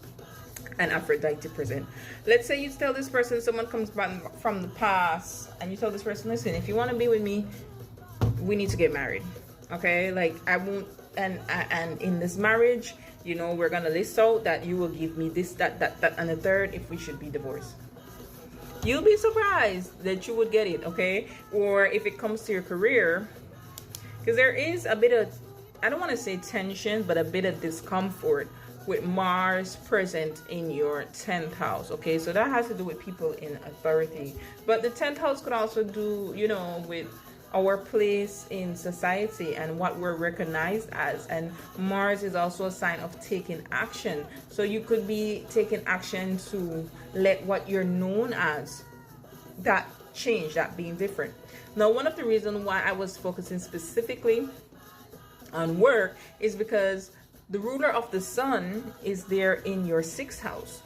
and Aphrodite present. Let's say you tell this person, someone comes back from the past, and you tell this person, listen, if you want to be with me, we need to get married, okay? Like, I won't, and in this marriage, you know, we're gonna list out that you will give me this, that, and the third if we should be divorced. You'll be surprised that you would get it, okay? Or if it comes to your career, because there is a bit of, I don't want to say tension, but a bit of discomfort with Mars present in your 10th house, okay? So that has to do with people in authority. But the 10th house could also do, you know, with our place in society and what we're recognized as. And Mars is also a sign of taking action. So you could be taking action to let what you're known as, that change, that being different. Now, one of the reasons why I was focusing specifically on work is because the ruler of the sun is there in your 6th house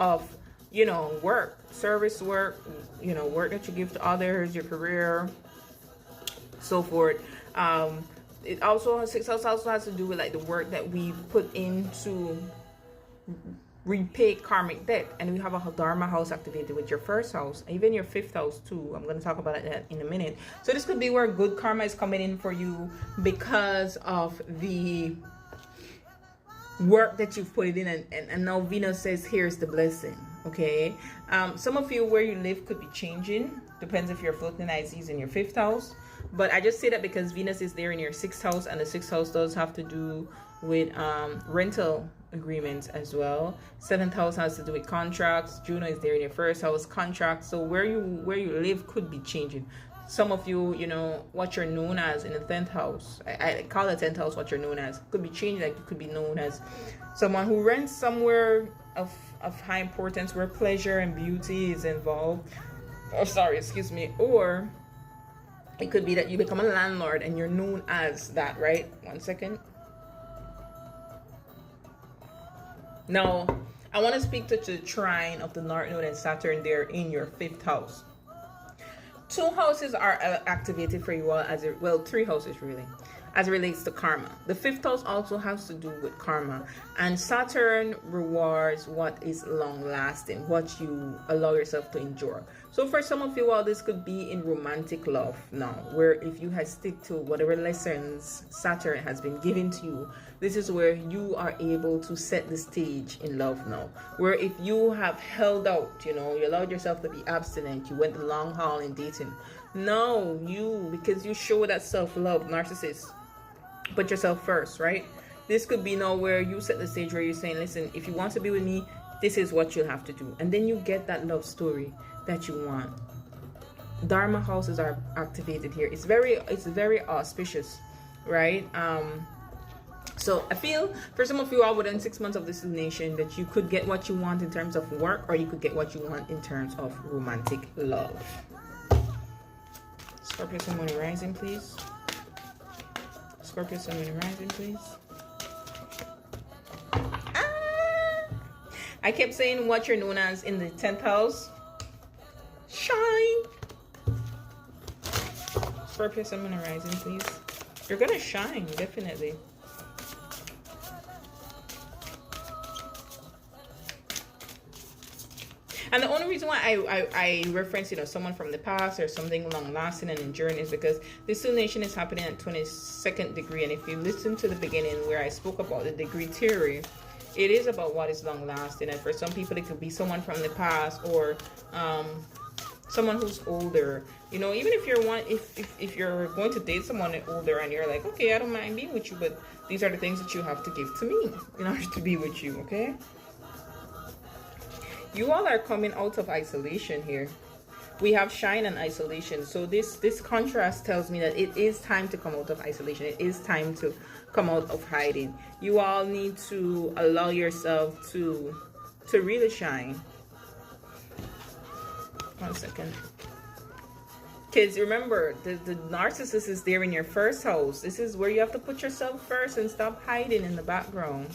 of, you know, work, service work, you know, work that you give to others, your career, so forth. It also, 6th house also has to do with like the work that we put into repay karmic debt. And we have a Dharma house activated with your 1st house, even your 5th house too. I'm going to talk about that in a minute. So this could be where good karma is coming in for you because of the work that you've put it in, and now Venus says here's the blessing, okay? Some of you, where you live could be changing, depends if you're floating IZs in your 5th house. But I just say that because Venus is there in your 6th house, and the 6th house does have to do with rental agreements as well. 7th house has to do with contracts. Juno is there in your 1st house, contracts. So where you live could be changing. Some of you, you know, what you're known as in the 10th house, I call the 10th house what you're known as, could be changing. Like you could be known as someone who rents somewhere of high importance where pleasure and beauty is involved. Oh, sorry, excuse me. Or it could be that you become a landlord and you're known as that, right? One second. Now, I want to speak to the trine of the North Node and Saturn there in your 5th house. 2 houses are activated for you all, as it, well, 3 houses really, as it relates to karma. The 5th house also has to do with karma, and Saturn rewards what is long lasting, what you allow yourself to endure. So for some of you all, this could be in romantic love now, where if you had stick to whatever lessons Saturn has been giving to you, this is where you are able to set the stage in love now. Where if you have held out, you know, you allowed yourself to be abstinent, you went the long haul in dating. No, because you show that self-love, narcissist, put yourself first, right? This could be now where you set the stage where you're saying, listen, if you want to be with me, this is what you'll have to do. And then you get that love story that you want. Dharma houses are activated here. It's very auspicious, right? So I feel for some of you all within 6 months of this lunation that you could get what you want in terms of work, or you could get what you want in terms of romantic love. Scorpio, Sun, Moon, Rising, please. Scorpio, Sun, Moon, and Rising, please. I kept saying what you're known as in the 10th house. Shine. Scorpio, Sun, Moon, and Rising, please. You're gonna shine, definitely. And the only reason why I reference, you know, someone from the past or something long-lasting and enduring is because this lunation is happening at 22nd degree. And if you listen to the beginning where I spoke about the degree theory, it is about what is long-lasting. And for some people, it could be someone from the past or someone who's older. You know, even if you're if you're going to date someone older and you're like, okay, I don't mind being with you, but these are the things that you have to give to me in order to be with you, okay? You all are coming out of isolation here. We have shine and isolation. So this contrast tells me that it is time to come out of isolation. It is time to come out of hiding. You all need to allow yourself to really shine. 1 second. Kids, remember, the narcissist is there in your first house. This is where you have to put yourself first and stop hiding in the background.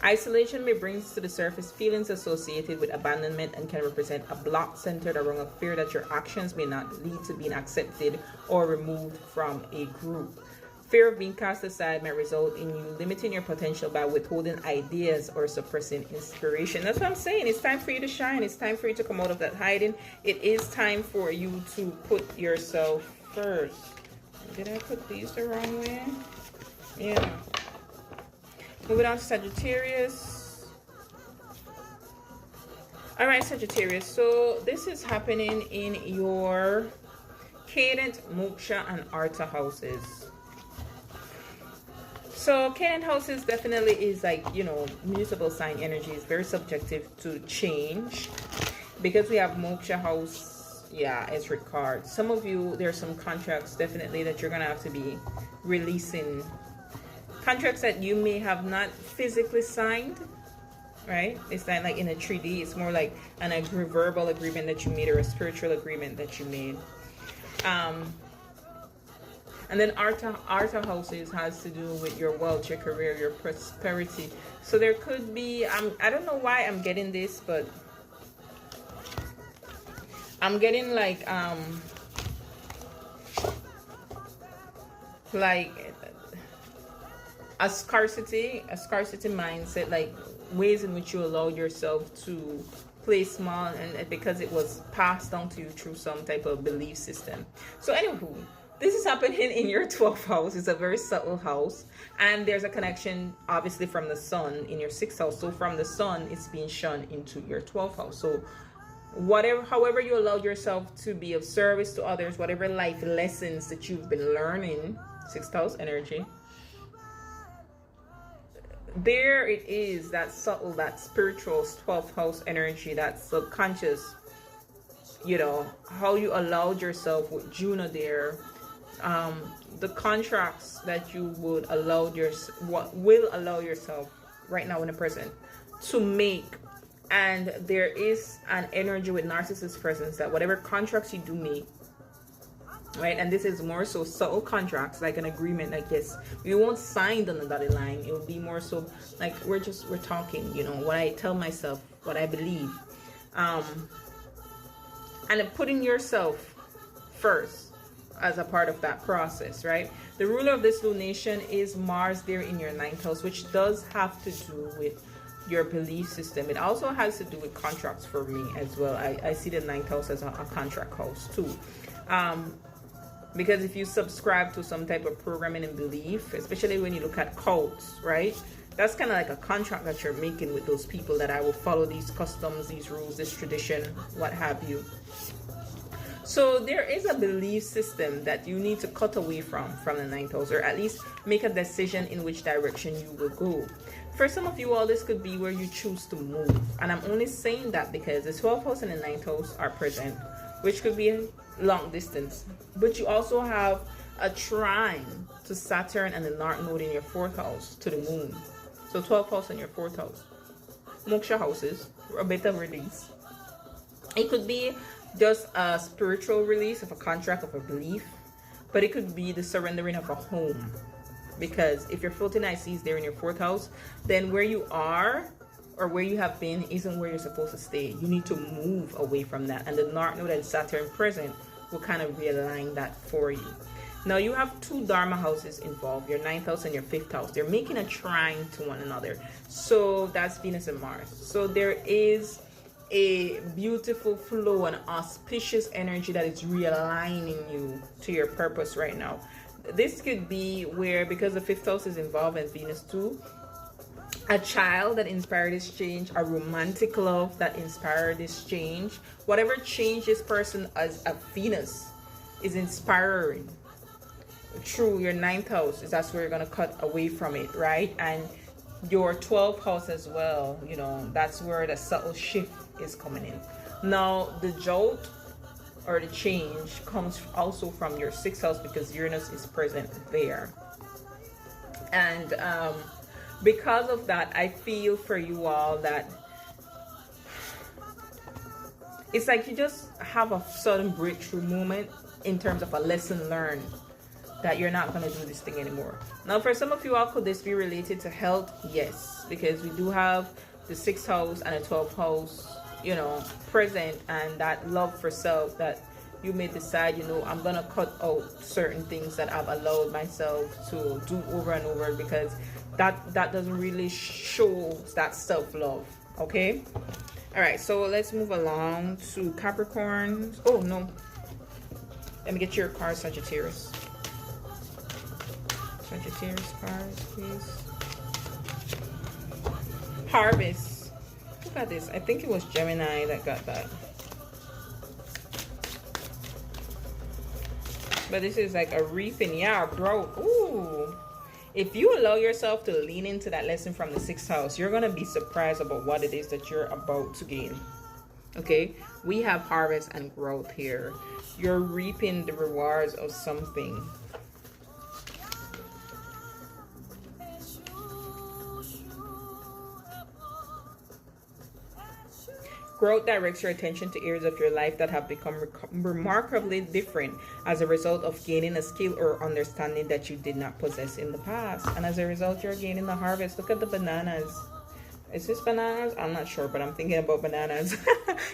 Isolation may bring to the surface feelings associated with abandonment and can represent a block centered around a fear that your actions may not lead to being accepted or removed from a group. Fear of being cast aside may result in you limiting your potential by withholding ideas or suppressing inspiration. That's what I'm saying. It's time for you to shine. It's time for you to come out of that hiding. It is time for you to put yourself first. Did I put these the wrong way? Yeah. Moving on to Sagittarius. All right, Sagittarius. So this is happening in your Cadent, Moksha, and Artha houses. So Cadent houses definitely is like, you know, municipal sign energy is very subjective to change. Because we have Moksha house, yeah, it's record. Some of you, there's some contracts definitely that you're going to have to be releasing. Contracts that you may have not physically signed, right? It's not like in a treaty. It's more like a verbal agreement that you made or a spiritual agreement that you made. And then Artha houses has to do with your wealth, your career, your prosperity. So there could be, I don't know why I'm getting this, but I'm getting like a scarcity mindset, like ways in which you allow yourself to play small, and because it was passed down to you through some type of belief system. So anywho, this is happening in your 12th house. It's a very subtle house, and there's a connection obviously from the sun in your 6th house. So from the sun, it's being shown into your 12th house. So however you allow yourself to be of service to others, whatever life lessons that you've been learning, 6th house energy, there it is, that subtle, that spiritual 12th house energy, that subconscious, you know, how you allowed yourself with Juno there, the contracts that you would allow will allow yourself right now in the present to make. And there is an energy with narcissist presence that whatever contracts you do make, right, and this is more so subtle contracts, like an agreement, like yes, we won't sign on the dotted line. It will be more so like we're talking, you know, what I tell myself, what I believe, and putting yourself first as a part of that process, right? The ruler of this lunation is Mars there in your 9th house, which does have to do with your belief system. It also has to do with contracts for me as well. I see the 9th house as a contract house too. Because if you subscribe to some type of programming and belief, especially when you look at cults, right? That's kind of like a contract that you're making with those people, that I will follow these customs, these rules, this tradition, what have you. So there is a belief system that you need to cut away from the 9th house, or at least make a decision in which direction you will go. For some of you all, this could be where you choose to move. And I'm only saying that because the 12th house and the 9th house are present, which could be long distance. But you also have a trine to Saturn and the North Node in your 4th house to the moon. So 12th house and your 4th house. Moksha houses, a bit of release. It could be just a spiritual release of a contract, of a belief, but it could be the surrendering of a home. Because if you're floating ICs there in your 4th house, then where you are or where you have been isn't where you're supposed to stay. You need to move away from that. And the North Node and Saturn present will kind of realign that for you. Now you have 2 Dharma houses involved, your 9th house and your 5th house. They're making a trine to one another. So that's Venus and Mars. So there is a beautiful flow and auspicious energy that is realigning you to your purpose right now. This could be where, because the 5th house is involved in Venus too, a child that inspired this change, a romantic love that inspired this change, whatever change this person as a Venus is inspiring through your 9th house, is that's where you're going to cut away from it, right? And your 12th house as well, you know, that's where the subtle shift is coming in. Now the jolt or the change comes also from your 6th house, because Uranus is present there. And because of that, I feel for you all that it's like you just have a sudden breakthrough moment in terms of a lesson learned, that you're not going to do this thing anymore. Now for some of you all, could this be related to health? Yes, because we do have the 6th house and the 12th house, you know, present, and that love for self that you may decide, you know, I'm gonna cut out certain things that I've allowed myself to do over and over, because that doesn't really show that self-love. Okay, all right, so let's move along to Capricorn. Oh no, let me get your card, Sagittarius. Sagittarius cards, please. Harvest. Look at this. I think it was Gemini that got that. But this is like a reaping, yeah, growth. Ooh. If you allow yourself to lean into that lesson from the 6th house, you're going to be surprised about what it is that you're about to gain. Okay? We have harvest and growth here. You're reaping the rewards of something. Growth directs your attention to areas of your life that have become remarkably different as a result of gaining a skill or understanding that you did not possess in the past. And as a result, you're gaining the harvest. Look at the bananas. Is this bananas? I'm not sure, but I'm thinking about bananas.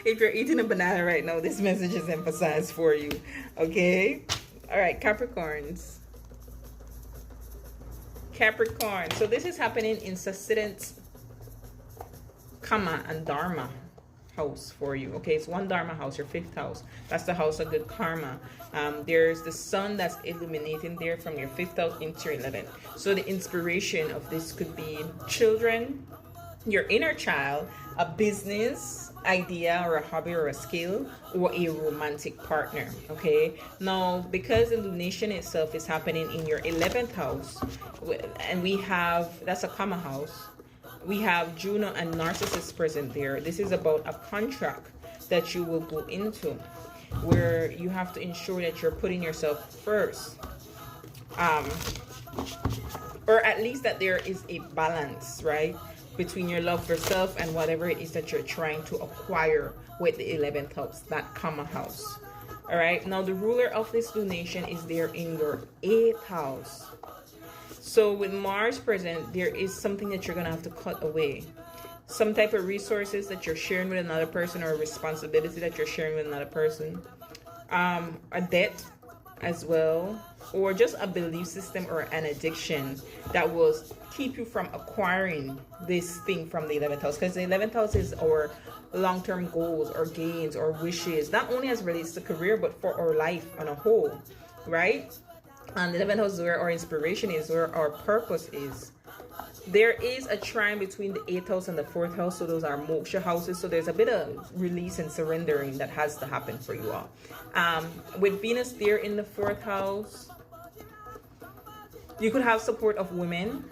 If you're eating a banana right now, this message is emphasized for you. Okay? All right, Capricorns. Capricorn. So this is happening in Succedence, Karma, and Dharma house for you. Okay, it's 1 Dharma house, your 5th house. That's the house of good karma. There's the sun that's illuminating there from your 5th house into your 11th. So the inspiration of this could be children, your inner child, a business idea or a hobby or a skill, or a romantic partner. Okay, now because the lunation itself is happening in your 11th house, and we have, that's a karma house, we have Juno and Narcissus present there. This is about a contract that you will go into, where you have to ensure that you're putting yourself first, or at least that there is a balance, right, between your love for self and whatever it is that you're trying to acquire with the 11th house, that karma house. All right, now the ruler of this lunation is there in your 8th house. So with Mars present, there is something that you're going to have to cut away. Some type of resources that you're sharing with another person, or a responsibility that you're sharing with another person. A debt as well, or just a belief system or an addiction that will keep you from acquiring this thing from the 11th house. Because the 11th house is our long-term goals or gains or wishes, not only as relates to career, but for our life on a whole, right? And the 11th house is where our inspiration is, where our purpose is. There is a trine between the 8th house and the 4th house, so those are moksha houses. So there's a bit of release and surrendering that has to happen for you all. With Venus there in the 4th house, you could have support of women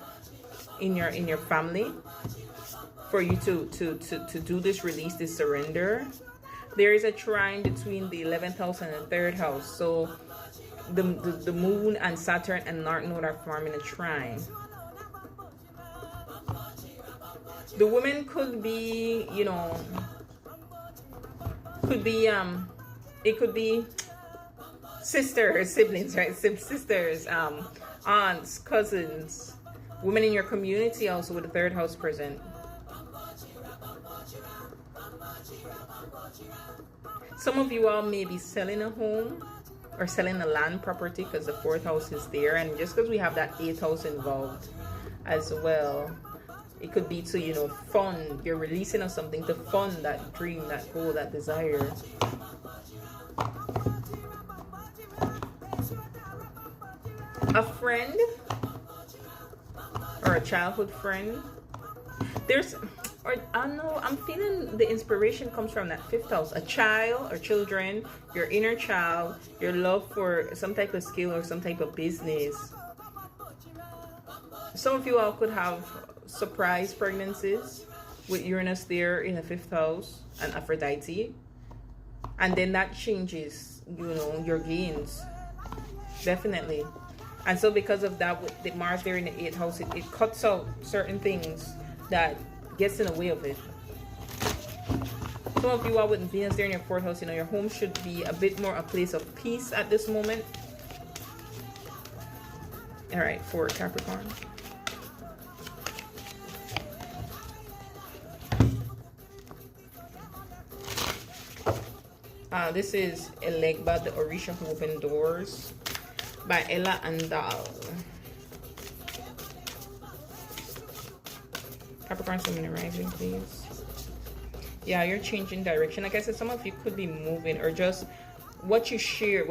in your family for you to do this release, this surrender. There is a trine between the 11th house and the 3rd house, so the moon and Saturn and North Node are forming a trine. The woman could be, you know, It could be sisters, siblings, right? Sisters, aunts, cousins, women in your community also with the third house present. Some of you all may be selling a home or selling a land property because the fourth house is there, and just because we have that eighth house involved as well, it could be to, you know, fund, you're releasing of something to fund that dream, that goal, that desire. A friend or a childhood friend, there's, or I don't know, I'm feeling the inspiration comes from that fifth house. A child or children, your inner child, your love for some type of skill or some type of business. Some of you all could have surprise pregnancies with Uranus there in the fifth house and Aphrodite. And then that changes, you know, your gains. Definitely. And so because of that, with the Mars there in the eighth house, it cuts out certain things that gets in the way of it. Some of you are with Venus there in your fourth house, you know, your home should be a bit more a place of peace at this moment. All right, for Capricorn. This is Elegba, the Orisha Who Opened Doors by Ella Andal. Capricorn, Sun, Moon, and Rising, please. Yeah, you're changing direction. Like I said, some of you could be moving, or just what you share,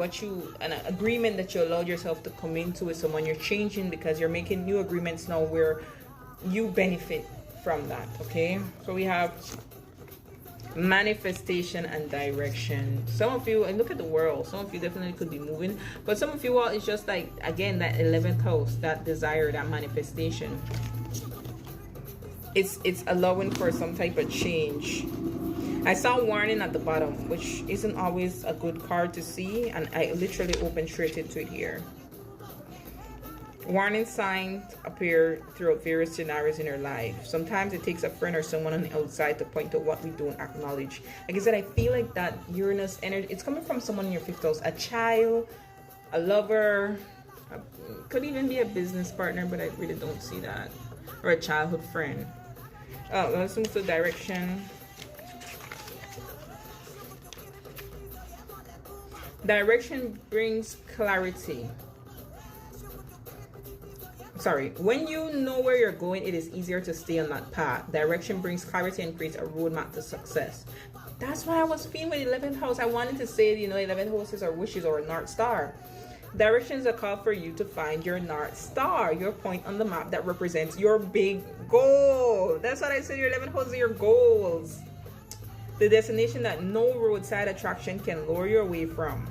an agreement that you allowed yourself to come into with someone, you're changing because you're making new agreements now where you benefit from that. Okay, so we have manifestation and direction. Some of you, and look at the world, some of you definitely could be moving, but some of you all, it's just like, again, that 11th house, that desire, that manifestation. It's allowing for some type of change. I saw warning at the bottom, which isn't always a good card to see, and I literally opened straight into it here. Warning signs appear throughout various scenarios in your life. Sometimes it takes a friend or someone on the outside to point out what we don't acknowledge. Like I said, I feel like that Uranus energy, it's coming from someone in your fifth house. A child, a lover, could even be a business partner, but I really don't see that. Or a childhood friend. Oh, let's move to direction. Direction brings clarity. Sorry, when you know where you're going, it is easier to stay on that path. Direction brings clarity and creates a roadmap to success. That's why I was feeling with 11th house. I wanted to say, you know, 11th houses are wishes or a North Star. Direction is a call for you to find your North Star, your point on the map that represents your big goal. That's what I said, your 11th house are your goals. The destination that no roadside attraction can lure you away from.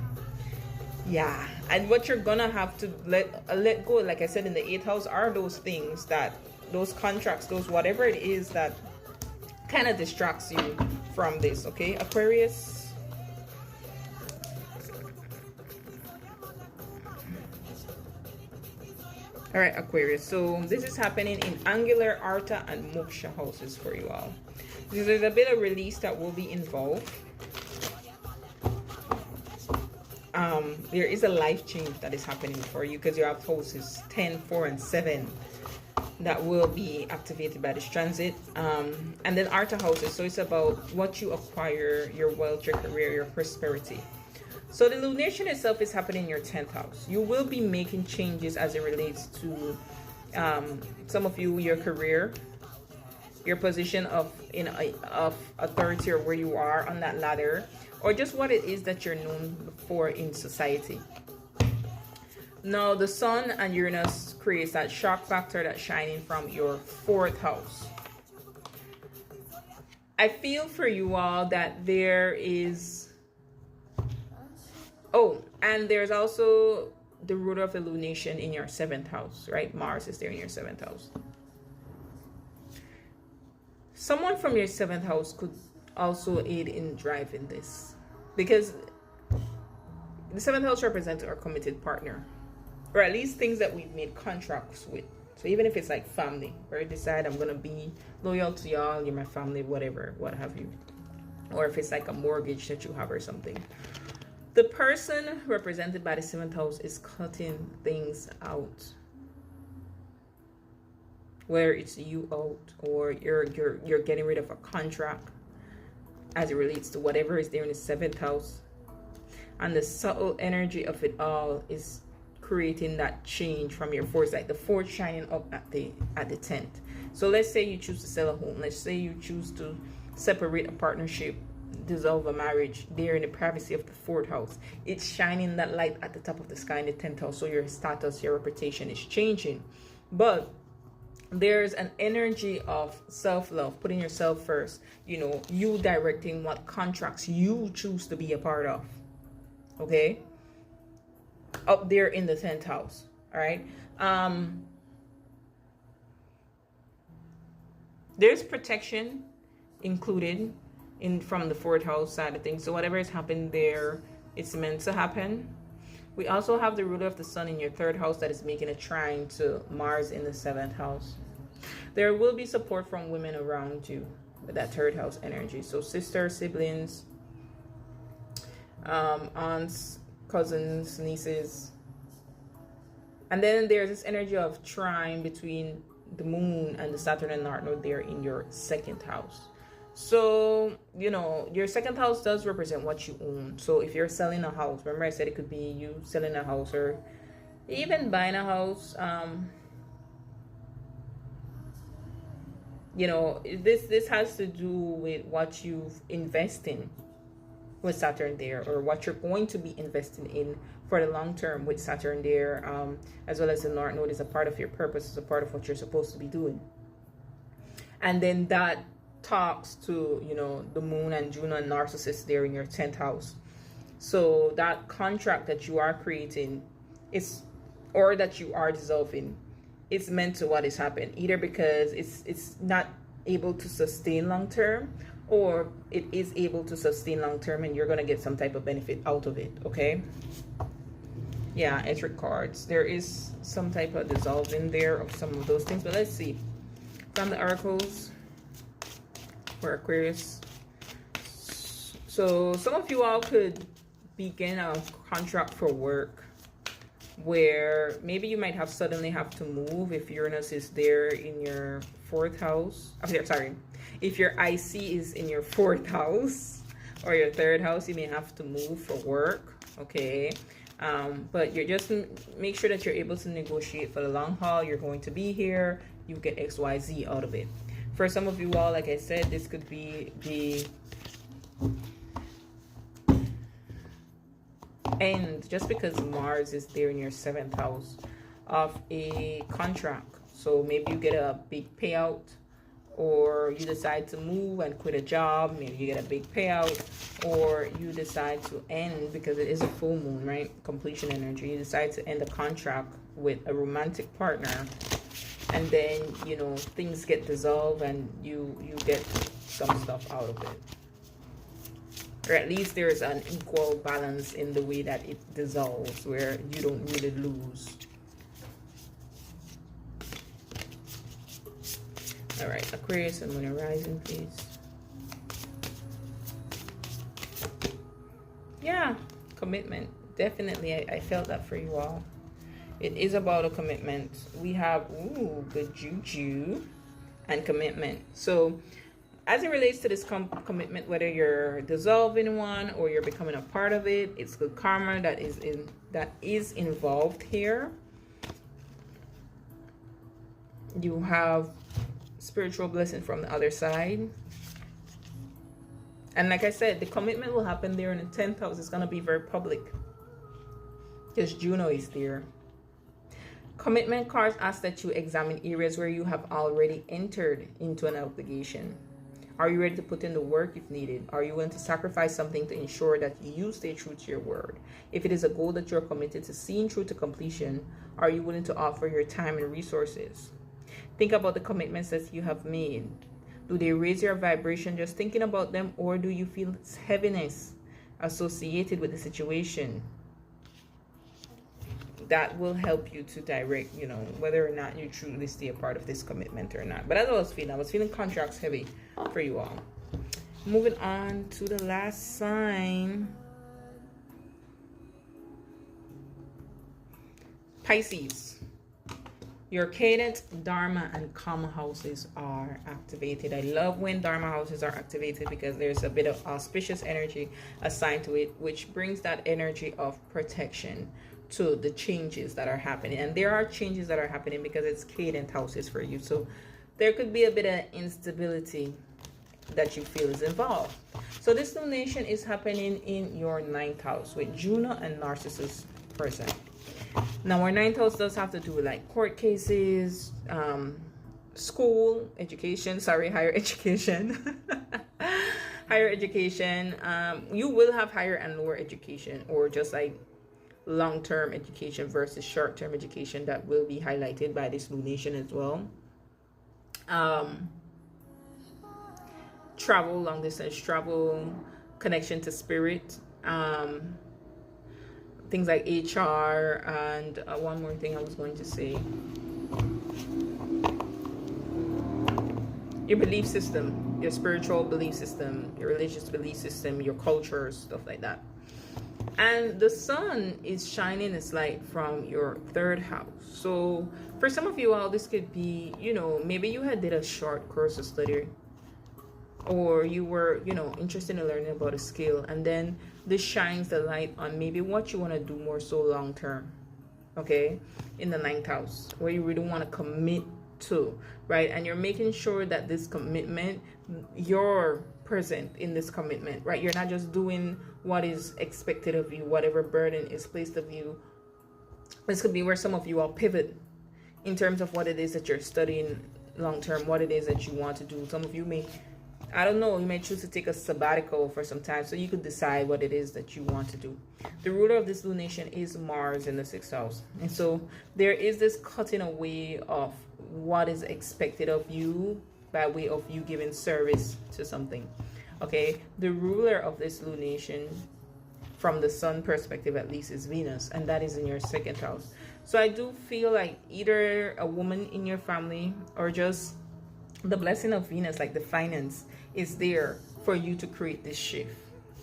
Yeah, and what you're gonna have to let go, like I said, in the 8th house, are those things, that those contracts, those whatever it is that kind of distracts you from this. Okay, Aquarius. All right, Aquarius, so this is happening in Angular, Artha, and Moksha houses for you all. There's a bit of release that will be involved. There is a life change that is happening for you because you have houses 10, 4, and 7 that will be activated by this transit. And then Artha houses, so it's about what you acquire, your wealth, your career, your prosperity. So the lunation itself is happening in your 10th house. You will be making changes as it relates to some of you, your career, your position of authority, or where you are on that ladder, or just what it is that you're known for in society. Now, the Sun and Uranus creates that shock factor that's shining from your 4th house. I feel for you all that there is... Oh, and there's also the root of illumination in your 7th house, right? Mars is there in your 7th house. Someone from your 7th house could also aid in driving this, because the 7th house represents our committed partner, or at least things that we've made contracts with. So even if it's like family, where I decide I'm gonna be loyal to y'all, you're my family, whatever, what have you, or if it's like a mortgage that you have or something. The person represented by the 7th house is cutting things out. Whether it's you out or you're getting rid of a contract as it relates to whatever is there in the 7th house. And the subtle energy of it all is creating that change from your 4th, like the 4th shining up at the 10th. So let's say you choose to sell a home. Let's say you choose to separate a partnership, dissolve a marriage there in the privacy of the 4th house. It's shining that light at the top of the sky in the 10th house. So your status, your reputation is changing. But there's an energy of self-love, putting yourself first, you know, you directing what contracts you choose to be a part of. Okay, up there in the 10th house. All right. There's protection included in from the 4th house side of things. So whatever has happened there, it's meant to happen. We also have the ruler of the sun in your 3rd house that is making a trine to Mars in the 7th house. There will be support from women around you with that 3rd house energy. So sisters, siblings, aunts, cousins, nieces. And then there's this energy of trine between the moon and the Saturn and North Node there in your 2nd house. So, you know, your 2nd house does represent what you own. So if you're selling a house, remember I said it could be you selling a house or even buying a house. You know, this has to do with what you've invested with Saturn there, or what you're going to be investing in for the long term with Saturn there, as well as the North Node is a part of your purpose, is a part of what you're supposed to be doing. And then that talks to, you know, the moon and Juno and Narcissus there in your 10th house. So that contract that you are creating is, or that you are dissolving, it's meant to what is happening, either because it's not able to sustain long term, or it is able to sustain long term and you're going to get some type of benefit out of it. Okay, yeah, Etric cards, there is some type of dissolving there of some of those things. But let's see from the oracles for Aquarius. So some of you all could begin a contract for work where maybe you might suddenly have to move if Uranus is there in your 4th house. Sorry, if your IC is in your 4th house or your 3rd house, you may have to move for work. Okay, but you're just make sure that you're able to negotiate for the long haul. You're going to be here, you get XYZ out of it. For some of you all, like I said, this could be the end, just because Mars is there in your 7th house, of a contract. So maybe you get a big payout, or you decide to move and quit a job. Maybe you get a big payout, or you decide to end, because it is a full moon, right? Completion energy. You decide to end a contract with a romantic partner, and then, you know, things get dissolved and you get some stuff out of it. Or at least there's an equal balance in the way that it dissolves, where you don't really lose. All right, Aquarius and Moon and Rising, please. Yeah, commitment. Definitely, I felt that for you all. It is about a commitment. We have, ooh, good juju and commitment. So as it relates to this commitment, whether you're dissolving one or you're becoming a part of it, it's good karma that is involved here. You have spiritual blessing from the other side. And like I said, the commitment will happen there in the 10th house. It's going to be very public because Juno is there. Commitment cards ask that you examine areas where you have already entered into an obligation. Are you ready to put in the work if needed? Are you willing to sacrifice something to ensure that you stay true to your word? If it is a goal that you're committed to seeing through to completion, are you willing to offer your time and resources? Think about the commitments that you have made. Do they raise your vibration just thinking about them, or do you feel heaviness associated with the situation? That will help you to direct, you know, whether or not you truly stay a part of this commitment or not. But as I was feeling contracts heavy for you all. Moving on to the last sign. Pisces, your cadent, dharma, and karma houses are activated. I love when dharma houses are activated because there's a bit of auspicious energy assigned to it, which brings that energy of protection to the changes that are happening. And there are changes that are happening because it's cadent houses for you. So there could be a bit of instability that you feel is involved. So this lunation is happening in your 9th house with Juno and Narcissus person. Now our 9th house does have to do with like court cases, school, education, higher education. Higher education. You will have higher and lower education, or just like long-term education versus short-term education, that will be highlighted by this lunation as well. Travel, long distance travel, connection to spirit, things like HR, and one more thing I was going to say, your belief system, your spiritual belief system, your religious belief system, your culture, stuff like that. And the sun is shining its light from your 3rd house. So for some of you all, this could be, you know, maybe you had did a short course of study, or you were, you know, interested in learning about a skill, and then this shines the light on maybe what you want to do more so long term, okay, in the 9th house, where you really want to commit to, right? And you're making sure that this commitment, you're present in this commitment, right? You're not just doing what is expected of you, whatever burden is placed of you. This could be where some of you all pivot in terms of what it is that you're studying long term, what it is that you want to do. Some of you may, I don't know, you may choose to take a sabbatical for some time so you could decide what it is that you want to do. The ruler of this lunation is Mars in the 6th house. And so there is this cutting away of what is expected of you by way of you giving service to something. Okay, the ruler of this lunation, from the sun perspective at least, is Venus, and that is in your 2nd house. So I do feel like either a woman in your family, or just the blessing of Venus, like the finance, is there for you to create this shift.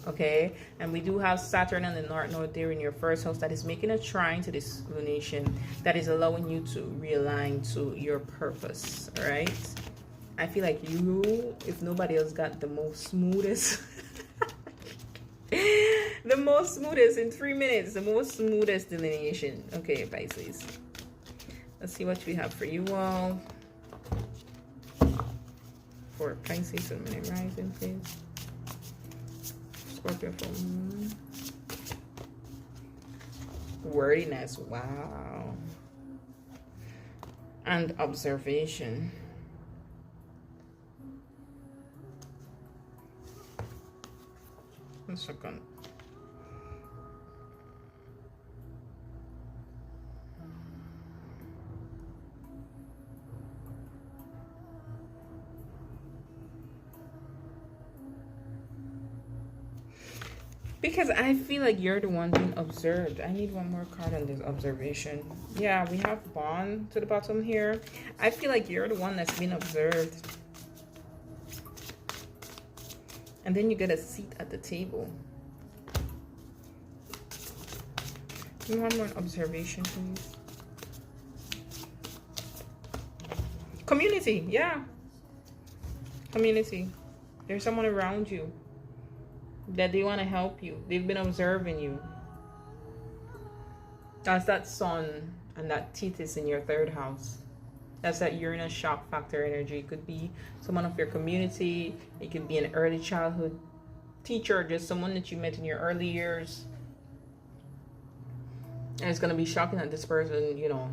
Okay, and we do have Saturn and the North Node there in your 1st house that is making a trine to this lunation, that is allowing you to realign to your purpose. All right, I feel like you, if nobody else, got the most smoothest the most smoothest in 3 minutes, the most smoothest delineation. Okay, Pisces, let's see what we have for you all. For Pisces, and Moon rising, please. Scorpio full moon. Wordiness, wow. And observation. One second. Because I feel like you're the one being observed. I need one more card on this observation. Yeah, we have Bond to the bottom here. I feel like you're the one that's being observed. And then you get a seat at the table. Give me one more observation, please. Community, yeah. Community. There's someone around you that they want to help you. They've been observing you. That's that sun and that Tethys in your 3rd house. That's that Uranus shock factor energy. It could be someone of your community. It could be an early childhood teacher, just someone that you met in your early years. And it's going to be shocking that this person, you know,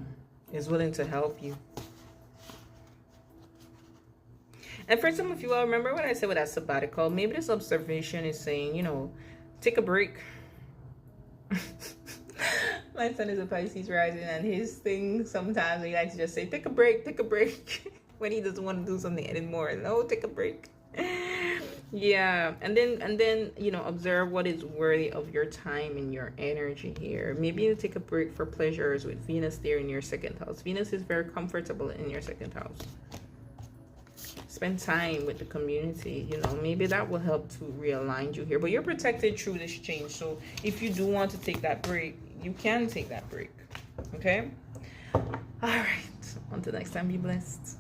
is willing to help you. And for some of you, I remember what I said with that sabbatical. Maybe this observation is saying, you know, take a break. My son is a Pisces rising, and his thing sometimes he likes to just say, take a break, when he doesn't want to do something anymore. No, take a break. Yeah, and then you know, observe what is worthy of your time and your energy here. Maybe you take a break for pleasures with Venus there in your 2nd house. Venus is very comfortable in your 2nd house. Spend time with the community, you know, maybe that will help to realign you here. But you're protected through this change. So if you do want to take that break, you can take that break. Okay. All right. Until next time, be blessed.